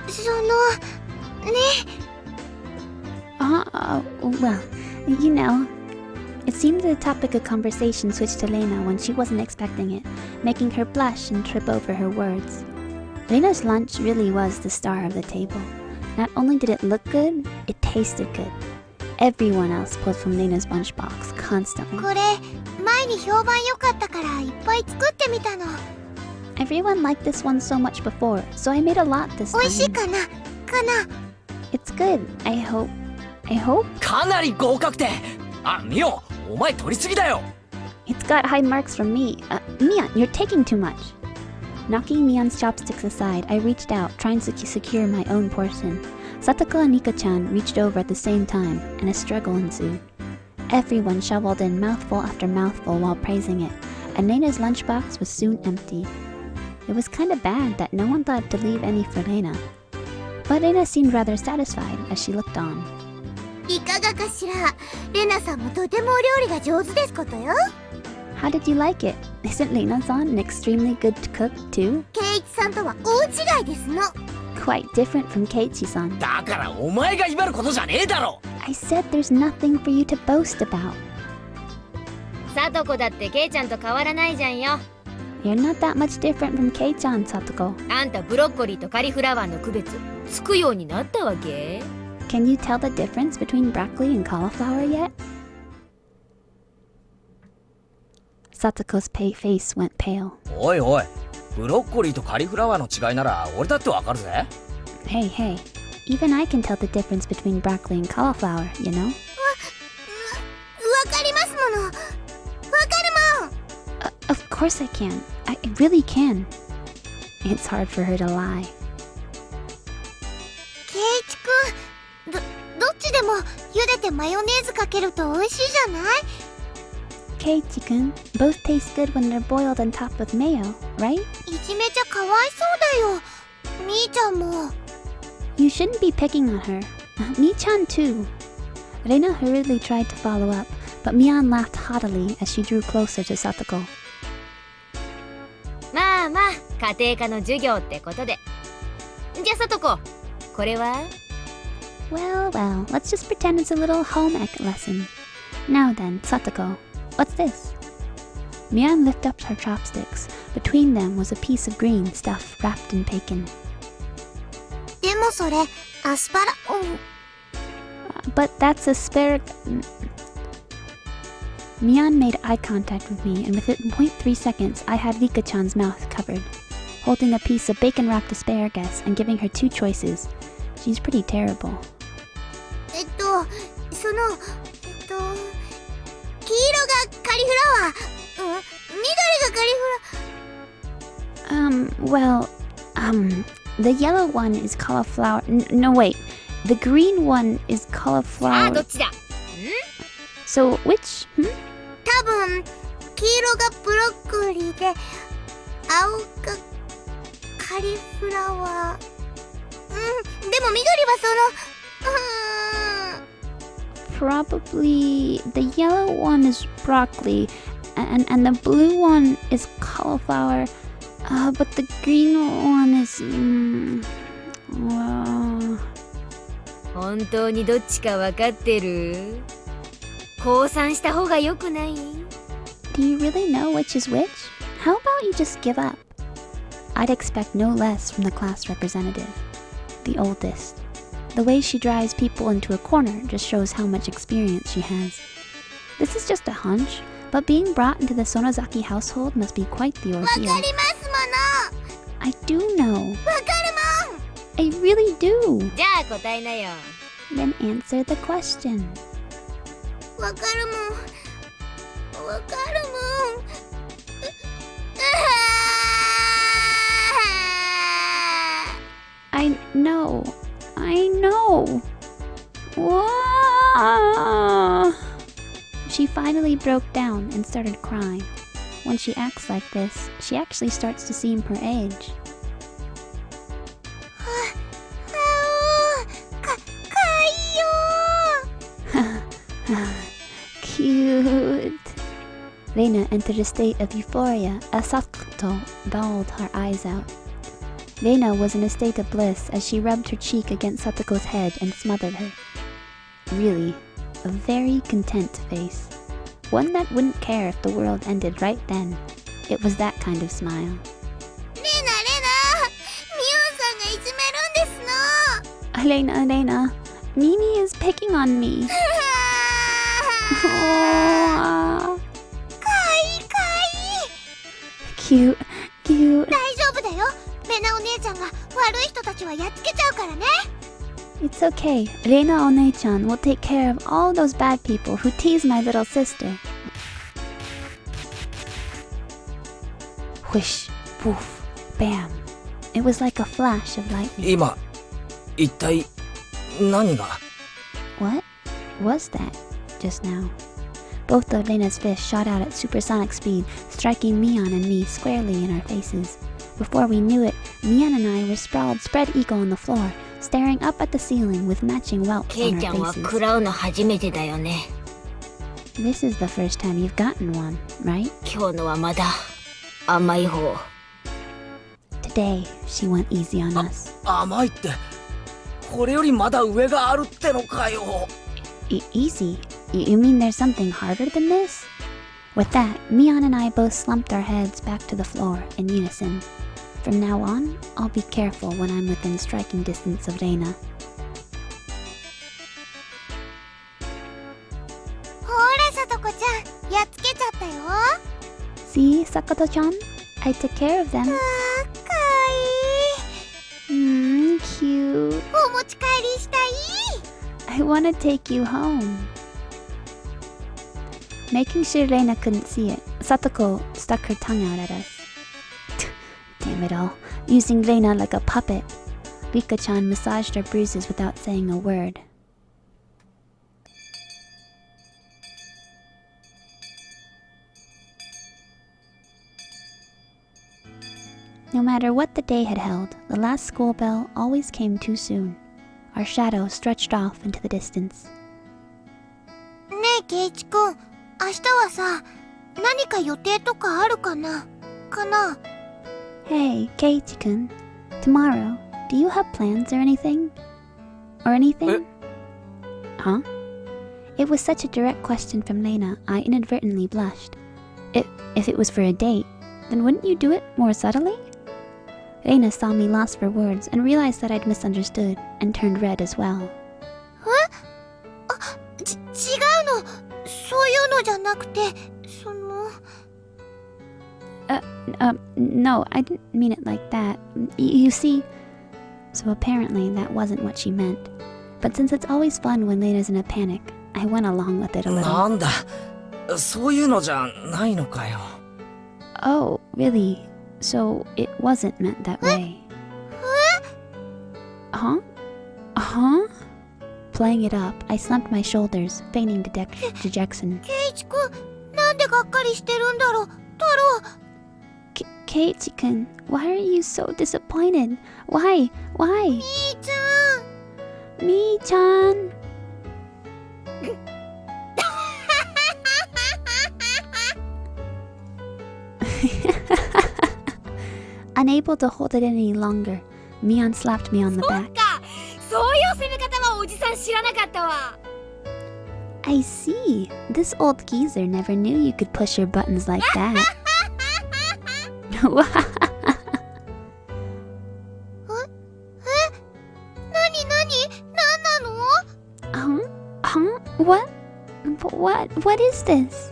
そのね。 Well, you know. It seemed the topic of conversation switched to Lena when she wasn't expecting it, making her blush and trip over her words. Lena's lunch really was the star of the table. Not only did it look good, it tasted good. Everyone else pulled from Lena's lunchbox constantly. これ前に評判良かったからいっぱい作ってみたの。 Everyone liked this one so much before, so I made a lot this 美味しい time. かな？かな？ It's good. I hope. かなり合格点。あ、ミオ、お前取りすぎだよ。 It's got high marks from me. Mian, you're taking too much. Knocking Mian's chopsticks aside, I reached out, trying to secure my own portion. Satoko and Nika-chan reached over at the same time, and a struggle ensued. Everyone shoveled in mouthful after mouthful while praising it, and Lena's lunchbox was soon empty. It was kind of bad that no one thought to leave any for Lena. But Lena seemed rather satisfied as she looked on. いかがかしら。レナさんもとてもお料理が上手ですことよ。 How did you like it? Isn't Lena-san an extremely good cook too? ケイイチさんとは大違いですの。 Quite different from Keiichi-san. だからお前が威張ることじゃねえだろ。 I said there's nothing for you to boast about. さとこだってケイちゃんと変わらないじゃんよ。 You're not that much different from Kei-chan, Satoko. あんたブロッコリーとカリフラワーの区別つくようになったわけ？ Can you tell the difference between broccoli and cauliflower yet? Satoko's face went pale. おいおい、ブロッコリーとカリフラワーの違いなら俺だってわかるぜ。 Hey, even I can tell the difference between broccoli and cauliflower, you know? わかりますもの。わかるもん。 Of course I can. I really can. It's hard for her to lie. ケイイチくん、どっちでも茹でてマヨネーズかけると美味しいじゃない？ Keiichi-kun, both taste good when they're boiled on top with mayo, right? いじめちゃかわいそうだよ。みーちゃんも。 You shouldn't be picking on her. Mi-chan too. Reina hurriedly tried to follow up, but Mian laughed haughtily as she drew closer to Satoko. まあまあ家庭科の授業ってことで。じゃあさとこ、これは？ Well, let's just pretend it's a little home ec lesson. Now then, Satoko, what's this? Mian lifted up her chopsticks. Between them was a piece of green stuff wrapped in bacon. でもそれアスパラ。But that's asparagus. Mian made eye contact with me, and within 0.3 seconds, I had Rika-chan's mouth covered, holding a piece of bacon-wrapped asparagus and giving her two choices. She's pretty terrible. その、黄色がカリフラワー、緑がカリフラ、the yellow one is cauliflower. No, wait. The green one is cauliflower. どっちだ？ So, which? 多分、黄色がブロッコリーで、青がカリフラワー。でも緑はその、Probably the yellow one is broccoli, and the blue one is cauliflower, but the green one is. 本当にどっちか分かってる？降参した方が良くない？ Do you really know which is which? How about you just give up? I'd expect no less from the class representative, the oldest. The way she drives people into a corner just shows how much experience she has. This is just a hunch, but being brought into the Sonozaki household must be quite the わか ordeal. りますも I do know. の。わかるもん。 I really do. じゃあ答えなよ。 Then answer the question. わかるもん。わかるもん。I know. I know. Whoa. She finally broke down and started crying. When she acts like this, she actually starts to seem her age. Cute. Reina entered a state of euphoria as Sakuto bawled her eyes out. Reina was in a state of bliss as she rubbed her cheek against Satoko's head and smothered her. Really, a very content face. One that wouldn't care if the world ended right then. It was that kind of smile. レナ、ミオンさんがいじめるんですの。 Elena, Mimi is picking on me. かわいいかわいい。 Cute, cute. 大丈夫だよ。レナお姉ちゃんが悪い人たちはやっつけちゃうからね。 It's okay. Reina One-chan will take care of all those bad people who tease my little sister. Whoosh, woof, bam. It was like a flash of lightning. 今、一体何が？ What was that just now? Both of Reina's fists shot out at supersonic speed, striking Mian and me squarely in our faces. Before we knew it, Mian and I were sprawled spread eagle on the floor, staring up at the ceiling with matching welts ケイ on ちゃ our んは faces. 食らうの初めてだよね。 This is the first time you've gotten one, right? 今日のはまだ甘い方。 Today, she went easy on us. 甘いって、これよりまだ上があるってのかよ。Easy? You mean there's something harder than this? With that, Mian and I both slumped our heads back to the floor in unison. From now on, I'll be careful when I'm within striking distance of Reina. ほら、さとこちゃん、やっつけちゃったよ。 See, Sakato-chan? I took care of them. かわいい。Cute. お持ち帰りしたい。 I want to take you home. Making sure Reina couldn't see it, Satoko stuck her tongue out at us. Damn it all, using Reina like a puppet. Rika-chan massaged our bruises without saying a word. No matter what the day had held, the last school bell always came too soon. Our shadow stretched off into the distance. ねえ、ケイチくん、明日はさ、何か予定とかあるかな？ Hey, Keiichi-kun. Tomorrow, do you have plans or anything? Or anything? Huh? It was such a direct question from Reina, I inadvertently blushed. If it was for a date, then wouldn't you do it more subtly? Reina saw me lost for words and realized that I'd misunderstood, and turned red as well. 違うの。そういうのじゃなくて、No, I didn't mean it like that. You see... So apparently that wasn't what she meant. But since it's always fun when Lena's in a panic, I went along with it a little. なんだ、そういうのじゃないのかよ。Oh, really? So it wasn't meant that way. Huh? Huh? Playing it up, I slumped my shoulders, feigning dejection. ケイチくん、なんでがっかりしてるんだろう。太郎。Keiichi-kun, why are you so disappointed? Why? みーちゃん。Mi-chan! Unable to hold it any longer, Mion slapped me on the そっ back. か、そういう攻め方はおじさん知らなかったわ。 I see. This old geezer never knew you could push your buttons like that. なんなの？ Huh? What is this?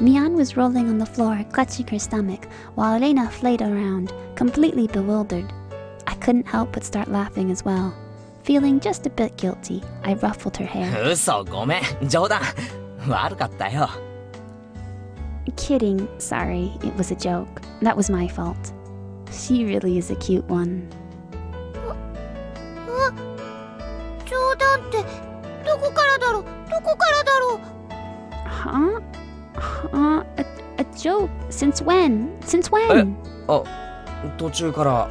Mion was rolling on the floor, clutching her stomach, while Elena flayed around, completely bewildered. I couldn't help but start laughing as well. Feeling just a bit guilty, I ruffled her hair. 嘘、ごめん、冗談。悪かったよ。Kidding, sorry, it was a joke. That was my fault. She really is a cute one. 冗談ってどこからだろう？どこからだろう？ Huh? A joke? Since when? Since when? あ、途中から。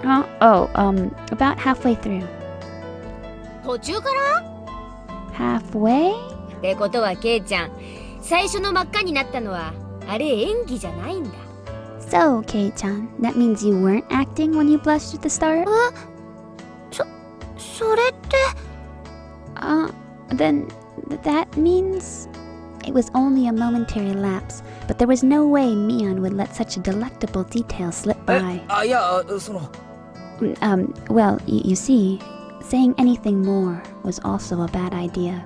About halfway through. 途中から？ Halfway? ってことはケイちゃん、最初の真っ赤になったのはあれ演技じゃないんだ。 So, Kei-chan, that means you weren't acting when you blushed at the start? それって。Then that means... It was only a momentary lapse, but there was no way Mion would let such a delectable detail slip by. あ、いや、その。Well, you see, saying anything more was also a bad idea.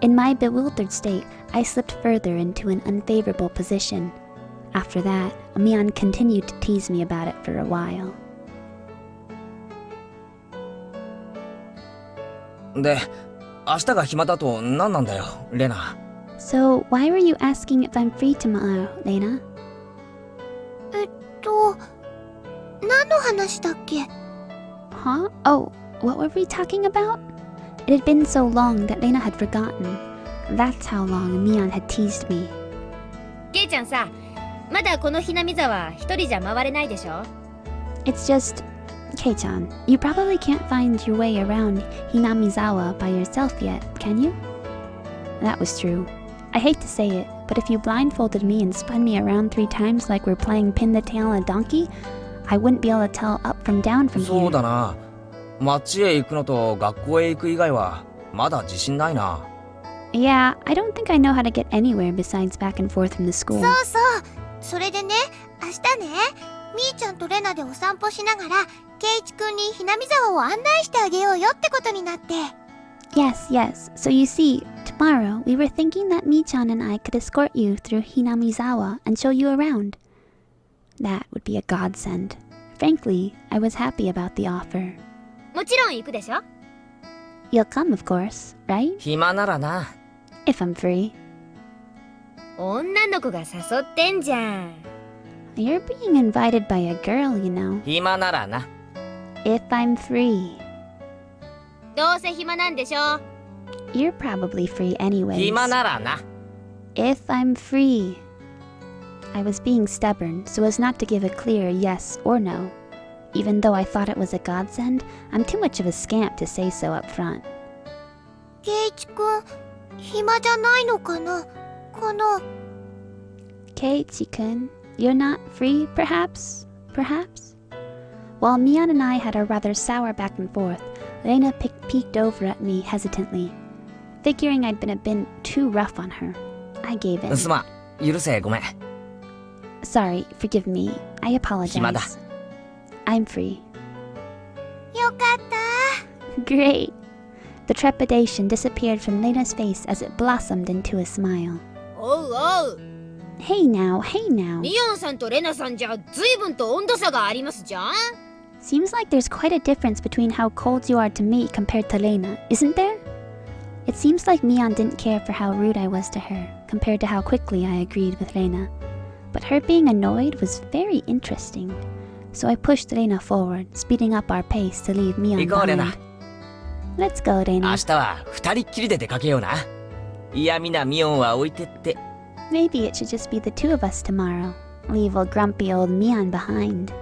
In my bewildered state, I slipped further into an unfavorable position. After that, Mion continued to tease me about it for a while. で、明日が暇だと何なんだよ、レナ。So, why were you asking if I'm free tomorrow, Lena? 何の話だっけ？ Huh? Oh, what were we talking about? It had been so long that Lena had forgotten. That's how long Mion had teased me. ケイちゃんさ、まだこのひなみ沢一人じゃ回れないでしょ？ It's just... Kei-chan, you probably can't find your way around Hinamizawa by yourself yet, can you? That was true. I hate to say it, but if you blindfolded me and spun me around 3 times like we're playing pin the tail on a donkey, I wouldn't be able to tell up from down from そう here. だな。街へ行くのと学校へ行く以外はまだ自信ないな。Yeah, I don't think I know how to get anywhere besides back and forth from the school. そうそう。それでね、明日ね、みーちゃんとレナでお散歩しながら、ケイチくんにひなみ沢を案内してあげようよってことになって。Yes. So you see, tomorrow we were thinking that Mi-chan and I could escort you through Hinamizawa and show you around. That would be a godsend. Frankly, I was happy about the offer. もちろん行くでしょ？ You'll come, of course, right? 暇ならな。If I'm free. 女の子が誘ってんじゃん。You're being invited by a girl, you know. 暇ならな。If I'm free. どうせ暇なんでしょ？ You're probably free anyways. 暇ならな。If I'm free. I was being stubborn so as not to give a clear yes or no. Even though I thought it was a godsend, I'm too much of a scamp to say so up front. ケイチくん、暇じゃないのかな？Keiichi-kun, you're not free, perhaps? Perhaps? While Mion and I had a rather sour back and forth, Lena peeked over at me hesitantly. Figuring I'd been a bit too rough on her, I gave in. すまん、許せ、ごめん。 Sorry, forgive me. I apologize. 暇だ。I'm free. よかった。 Great. The trepidation disappeared from Lena's face as it blossomed into a smile. おうおう。 Hey now, hey now. ミオンさんとレナさんじゃ随分と温度差がありますじゃん。 Seems like there's quite a difference between how cold you are to me compared to Lena, isn't there? It seems like Mion didn't care for how rude I was to her, compared to how quickly I agreed with Lena. But her being annoyed was very interesting. So I pushed Lena forward, speeding up our pace to leave Mion 行こうレナ。 behind. Let's go, 明 Lena. 日は二人っきりで出かけような。嫌味なミオンは置いてって。Maybe it should just be the two of us tomorrow. Leave old grumpy old Mion behind.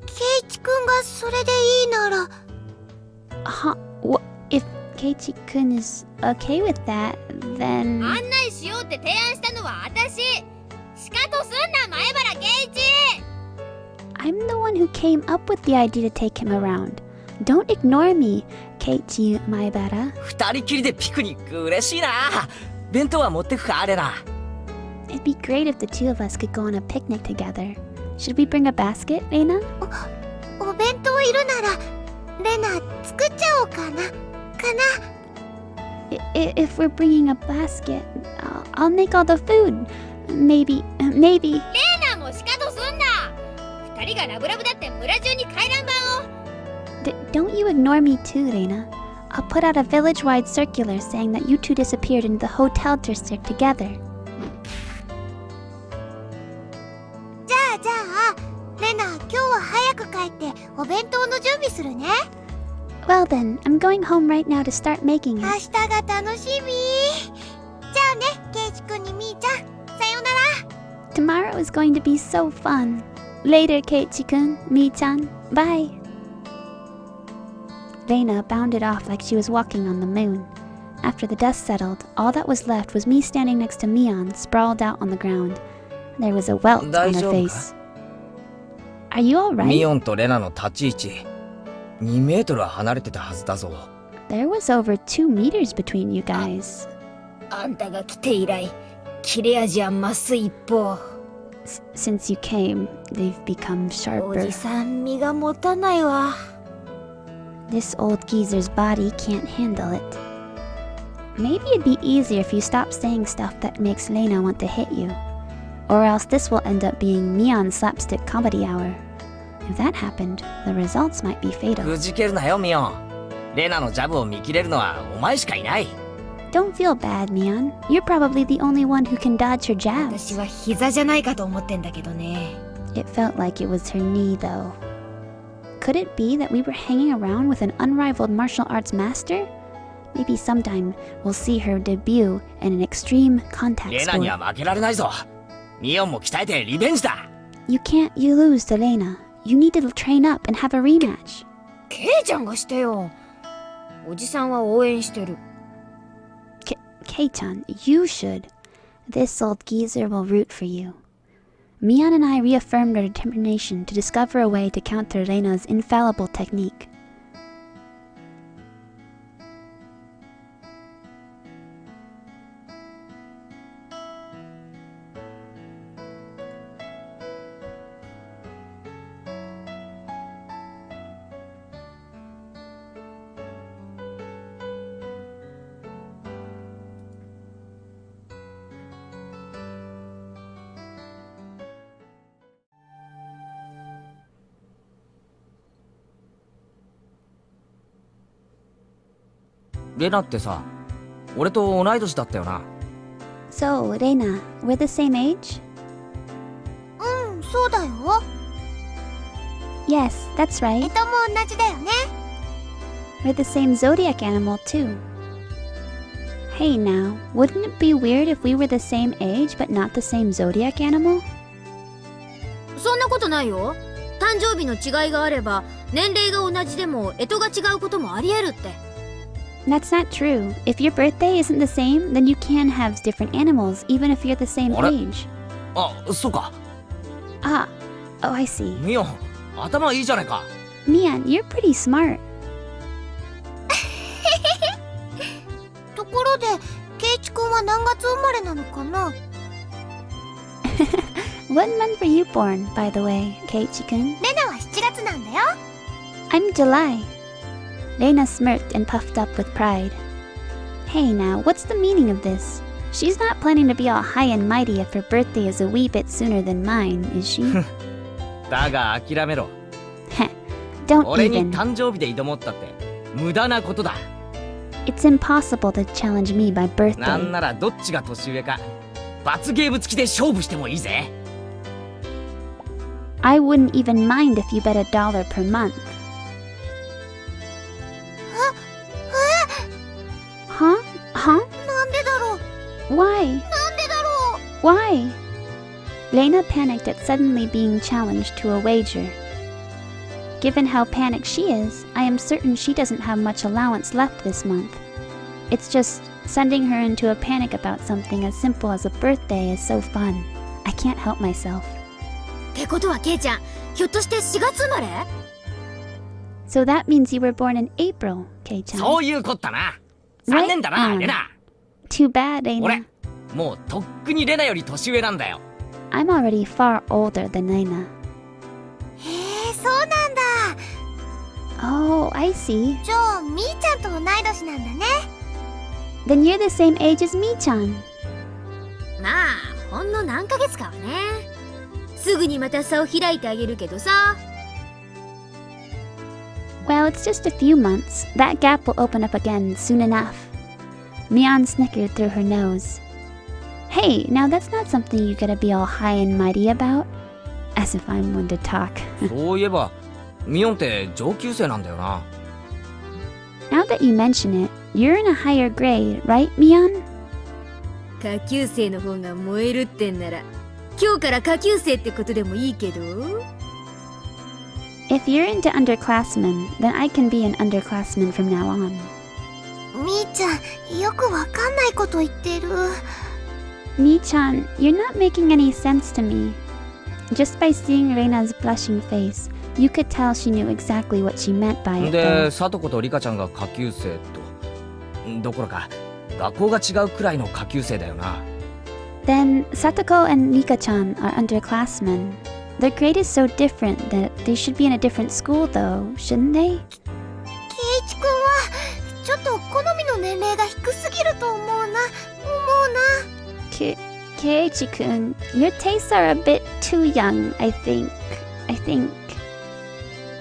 ケイチくんがそれでいいなら。If Keiichi-kun is okay with that, then... 案内しようって提案したのは私。しかとすんな前原圭一。 I'm the one who came up with the idea to take him around. Don't ignore me, Keiichi Maebara. 二人きりでピクニック嬉しいな。弁当は持ってくかレナ。 It'd be great if the two of us could go on a picnic together. Should we bring a basket, Lena? お弁当いるならレナ作っちゃおうかな。If we're bringing a basket, I'll make all the food. Maybe. レナもしかとすんな。二人がラブラブだって村中に回覧板を。 Don't you ignore me too, Lena. I'll put out a village-wide circular saying that you two disappeared in the hotel district together. じゃあレナ今日は早く帰ってお弁当の準備するね。 Well then, I'm going home right now to start making 明 it. 日が楽しみ。じゃあねケイチくんにみーちゃんさようなら。 Tomorrow is going to be so fun. Later, Keiichi-kun, Mi-chan. Bye. Lena bounded off like she was walking on the moon. After the dust settled, all that was left was me standing next to Mion, sprawled out on the ground. There was a welt on her 大丈夫か？ face. Are you all ミ right? オンとレナの立ち位置2メートルは離れてたはずだぞ。 There was over 2 meters between you guys. あんたが来て以来切れ味は増す一方。 Since you came, they've become お sharper. じさん身が持たないわ。 This old geezer's body can't handle it. Maybe it'd be easier if you stopped saying stuff that makes Lena want to hit you. Or else this will end up being Mion's slapstick comedy hour. If that happened, the results might be fatal. くじけるなよミオン。レナのジャブを見切れるのはお前しかいない。 Don't feel bad, Mion. You're probably the only one who can dodge her 私 jabs. は膝じゃないかと思ってんだけどね。 It felt like it was her knee, though. Could it be that we were hanging around with an unrivaled martial arts master? Maybe sometime we'll see her debut in an extreme contact レナに sport. は負けられないぞ。ミオンも鍛えてリベンジだ。 You lose to Lena. You need to train up and have a rematch. ケイちゃんがしてよ。おじさんは応援してる。 Kei-chan, you should. This old geezer will root for you. Mion and I reaffirmed our determination to discover a way to counter Lena's infallible technique. .レナってさ、俺と同い年だったよな。 So, Lena, we're the same age? うんそうだよ。 Yes, that's right. も同じだよね。 We're the same zodiac animal, too. Hey now, wouldn't it be weird if we were the same age but not the same zodiac animal? そんなことないよ。誕生日の違いがあれば年齢が同じでも干支が違うこともありえるって。 That's not true. If your birthday isn't the same, then you can have different animals, even if you're the same あれ？ age. あ、そうか。 Ah, oh, I see. ミオン、頭いいじゃないか。 Mion, you're pretty smart. ところでケイチくんは何月生まれなのかな。 What month were you born, by the way, Keiichi-kun? レナは7月なんだよ。 I'm July. Lena smirked and puffed up with pride. Hey now, what's the meaning of this? She's not planning to be all high and mighty if her birthday is a wee bit sooner than mine, is she? だが諦めろ。Heh, don't 俺に even. 誕生日で挑もうったって無駄なことだ。It's impossible to challenge me by なん birthday. ならどっちが年上か罰ゲーム付きで勝負してもいいぜ。I wouldn't even mind if you bet $1 per month. Huh? Huh? なんでだろう Why? なんでだろう Why? Lena panicked at suddenly being challenged to a wager. Given how panicked she is, I am certain she doesn't have much allowance left this month. It's just sending her into a panic about something as simple as a birthday is so fun. I can't help myself. ってことはケイちゃん、ひょっとして4月生まれ？ So that means you were born in April, Kei-chan. そういうこったな。残念だな、 Right on. レナ。 Too bad, Lena. 俺もうとっくにレナより年上なんだよ。 I'm already far older than Lena. へえ、そうなんだ。 Oh, I see. じゃあみーちゃんと同い年なんだね。 Then you're the same age as me-chan. まあほんの何ヶ月かはね。すぐにまた差を開いてあげるけどさ。 Well, it's just a few months. That gap will open up again soon enough. Mion snickered through her nose. Hey, now that's not something you gotta be all high and mighty about. As if I'm one to talk. そういえばミオンって上級生なんだよな。 Now that you mention it, you're in a higher grade, right, Mion? 下級生の方が燃えるってんなら、今日から下級生ってことでもいいけど。 If you're into underclassmen, then I can be an underclassman from now on. みーちゃん、よくわかんないこと言ってる。 Mi-chan, you're not making any sense to me. Just by seeing Reina's blushing face, you could tell she knew exactly what she meant by it, で though. サトコとリカちゃんが下級生とどころか学校が違うくらいの下級生だよな。 Then Satoko and Rika-chan are underclassmen. Their grade is so different that they should be in a different school, though, shouldn't they? ケイイチくんはちょっと好みの年齢が低すぎると思うな。Keiichi-kun, your tastes are a bit too young, I think.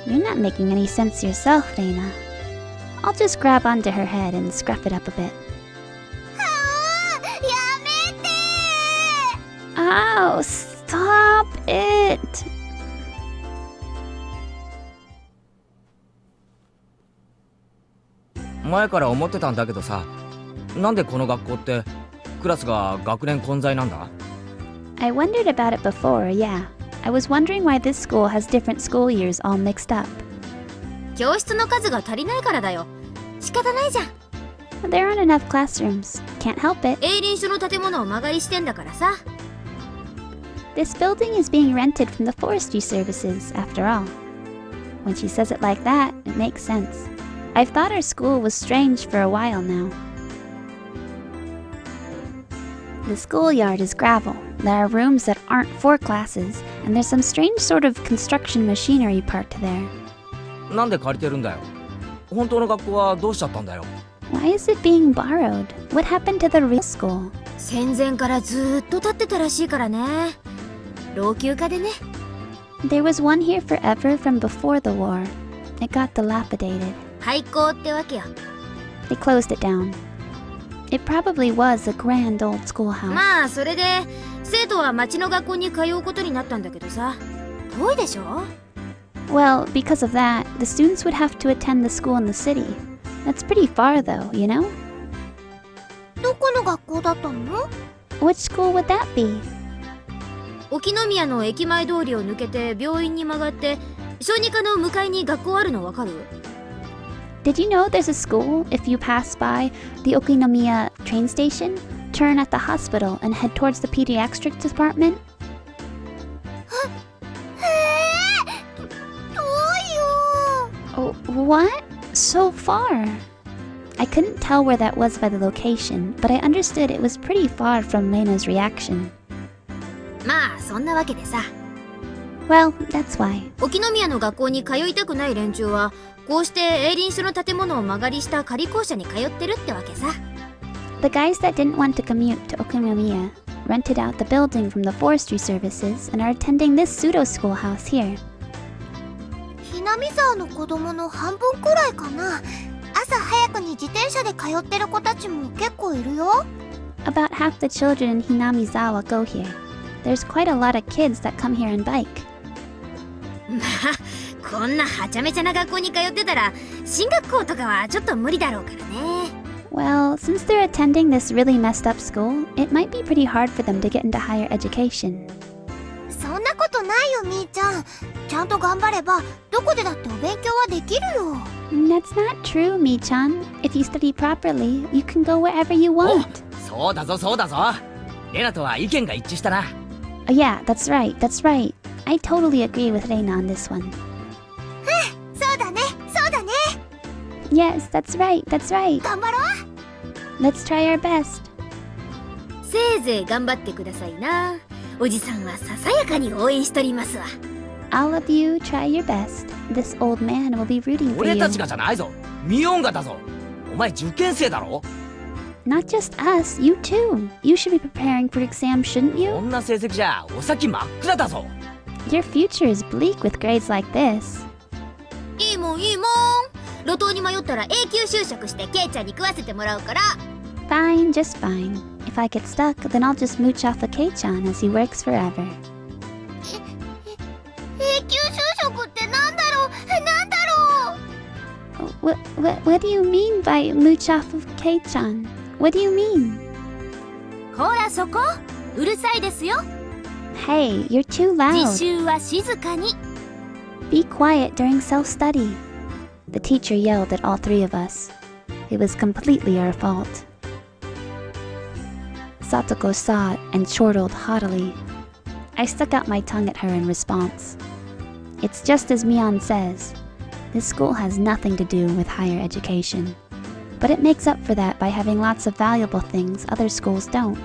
You're not making any sense yourself, Reina. I'll just grab onto her head and scruff it up a bit. やめて Ow, stop it! 前から思ってたんだけどさ、なんでこの学校ってクラスが学年混在なんだ？ I wondered about it before, yeah. I was wondering why this school has different school years all mixed up. 教室の数が足りないからだよ。仕方ないじゃん。 There aren't enough classrooms. Can't help it. 営林署の建物を間借りしてんだからさ。 This building is being rented from the forestry services, after all. When she says it like that, it makes sense. I've thought our school was strange for a while now. The schoolyard is gravel. There are rooms that aren't for classes, and there's some strange sort of construction machinery parked there. なんで借りてるんだよ。本当の学校はどうしちゃったんだよ。 Why is it being borrowed? What happened to the real school? 戦前からずーっと建ってたらしいからね。老朽化でね。 There was one here forever from before the war. It got dilapidated. 廃校ってわけよ。 They closed it down. It probably was a grand old schoolhouse. まあそれで生徒は町の学校に通うことになったんだけどさ。遠いでしょ？ Well, because of that, the students would have to attend the school in the city. That's pretty far though, you know? どこの学校だったの？ Which school would that be? 沖宮の駅前通りを抜けて病院に曲がって小児科の向かいに学校あるのわかる？ Did you know there's a school if you pass by the Okinomiya train station, turn at the hospital, and head towards the pediatric department? 遠いよ Oh, what? So far? I couldn't tell where that was by the location, but I understood it was pretty far from Lena's reaction. まあそんなわけでさ。 Well, that's why. 沖宮の学校に通いたくない連中はこうして営林署の建物を間借りした仮校舎に通ってるってわけさ。The guys that didn't want to commute to Okinawa rented out the building from the forestry services and are attending this pseudo schoolhouse here. ひなみ沢の子供の半分くらいかな。朝早くに自転車で通ってる子たちも結構いるよ。About half the children in Hinamizawa go here. There's quite a lot of kids that come here on bike. まあ、こんなはちゃめちゃな学校に通ってたら、進学校とかはちょっと無理だろうからね。Well, since they're attending this really messed up school, it might be pretty hard for them to get into higher education. そんなことないよ、みーちゃん。ちゃんと頑張れば、どこでだってお勉強はできるよ。That's not true, Mi-chan. If you study properly, you can go wherever you want. そうだぞそうだぞ。レナとは意見が一致したな。Oh, yeah, that's right, that's right. I totally agree with Reina on this one. そうだね、そうだね。Yes, that's right, that's right. 頑張ろう。 Let's try our best. せいぜい頑張ってくださいな。おじさんはささやかに応援しとりますわ。All of you try your best. This old man will be rooting for 俺 you. たちがじゃないぞ。ミオンがだぞ。お前受験生だろ。 Not just us, you too. You should be preparing for exams, shouldn't こ you? んな成績じゃお先真っ暗だぞ。 Your future is bleak with grades like this. いいもんいいもん。路頭に迷ったら永久就職してケイちゃんに食わせてもらうから。Fine, just fine. If I get stuck, then I'll just mooch off of Kei-chan as he works forever. 永久就職ってなんだろう、なんだろう。What do you mean by mooch off of Kei-chan? What do you mean? ほらそこ、うるさいですよ。 Hey, you're too 自 loud. 習は静かに。 Be quiet during self-study. The teacher yelled at all three of us. It was completely our fault. Satoko saw it and chortled haughtily. I stuck out my tongue at her in response. It's just as Mion says. This school has nothing to do with higher education. But it makes up for that by having lots of valuable things other schools don't.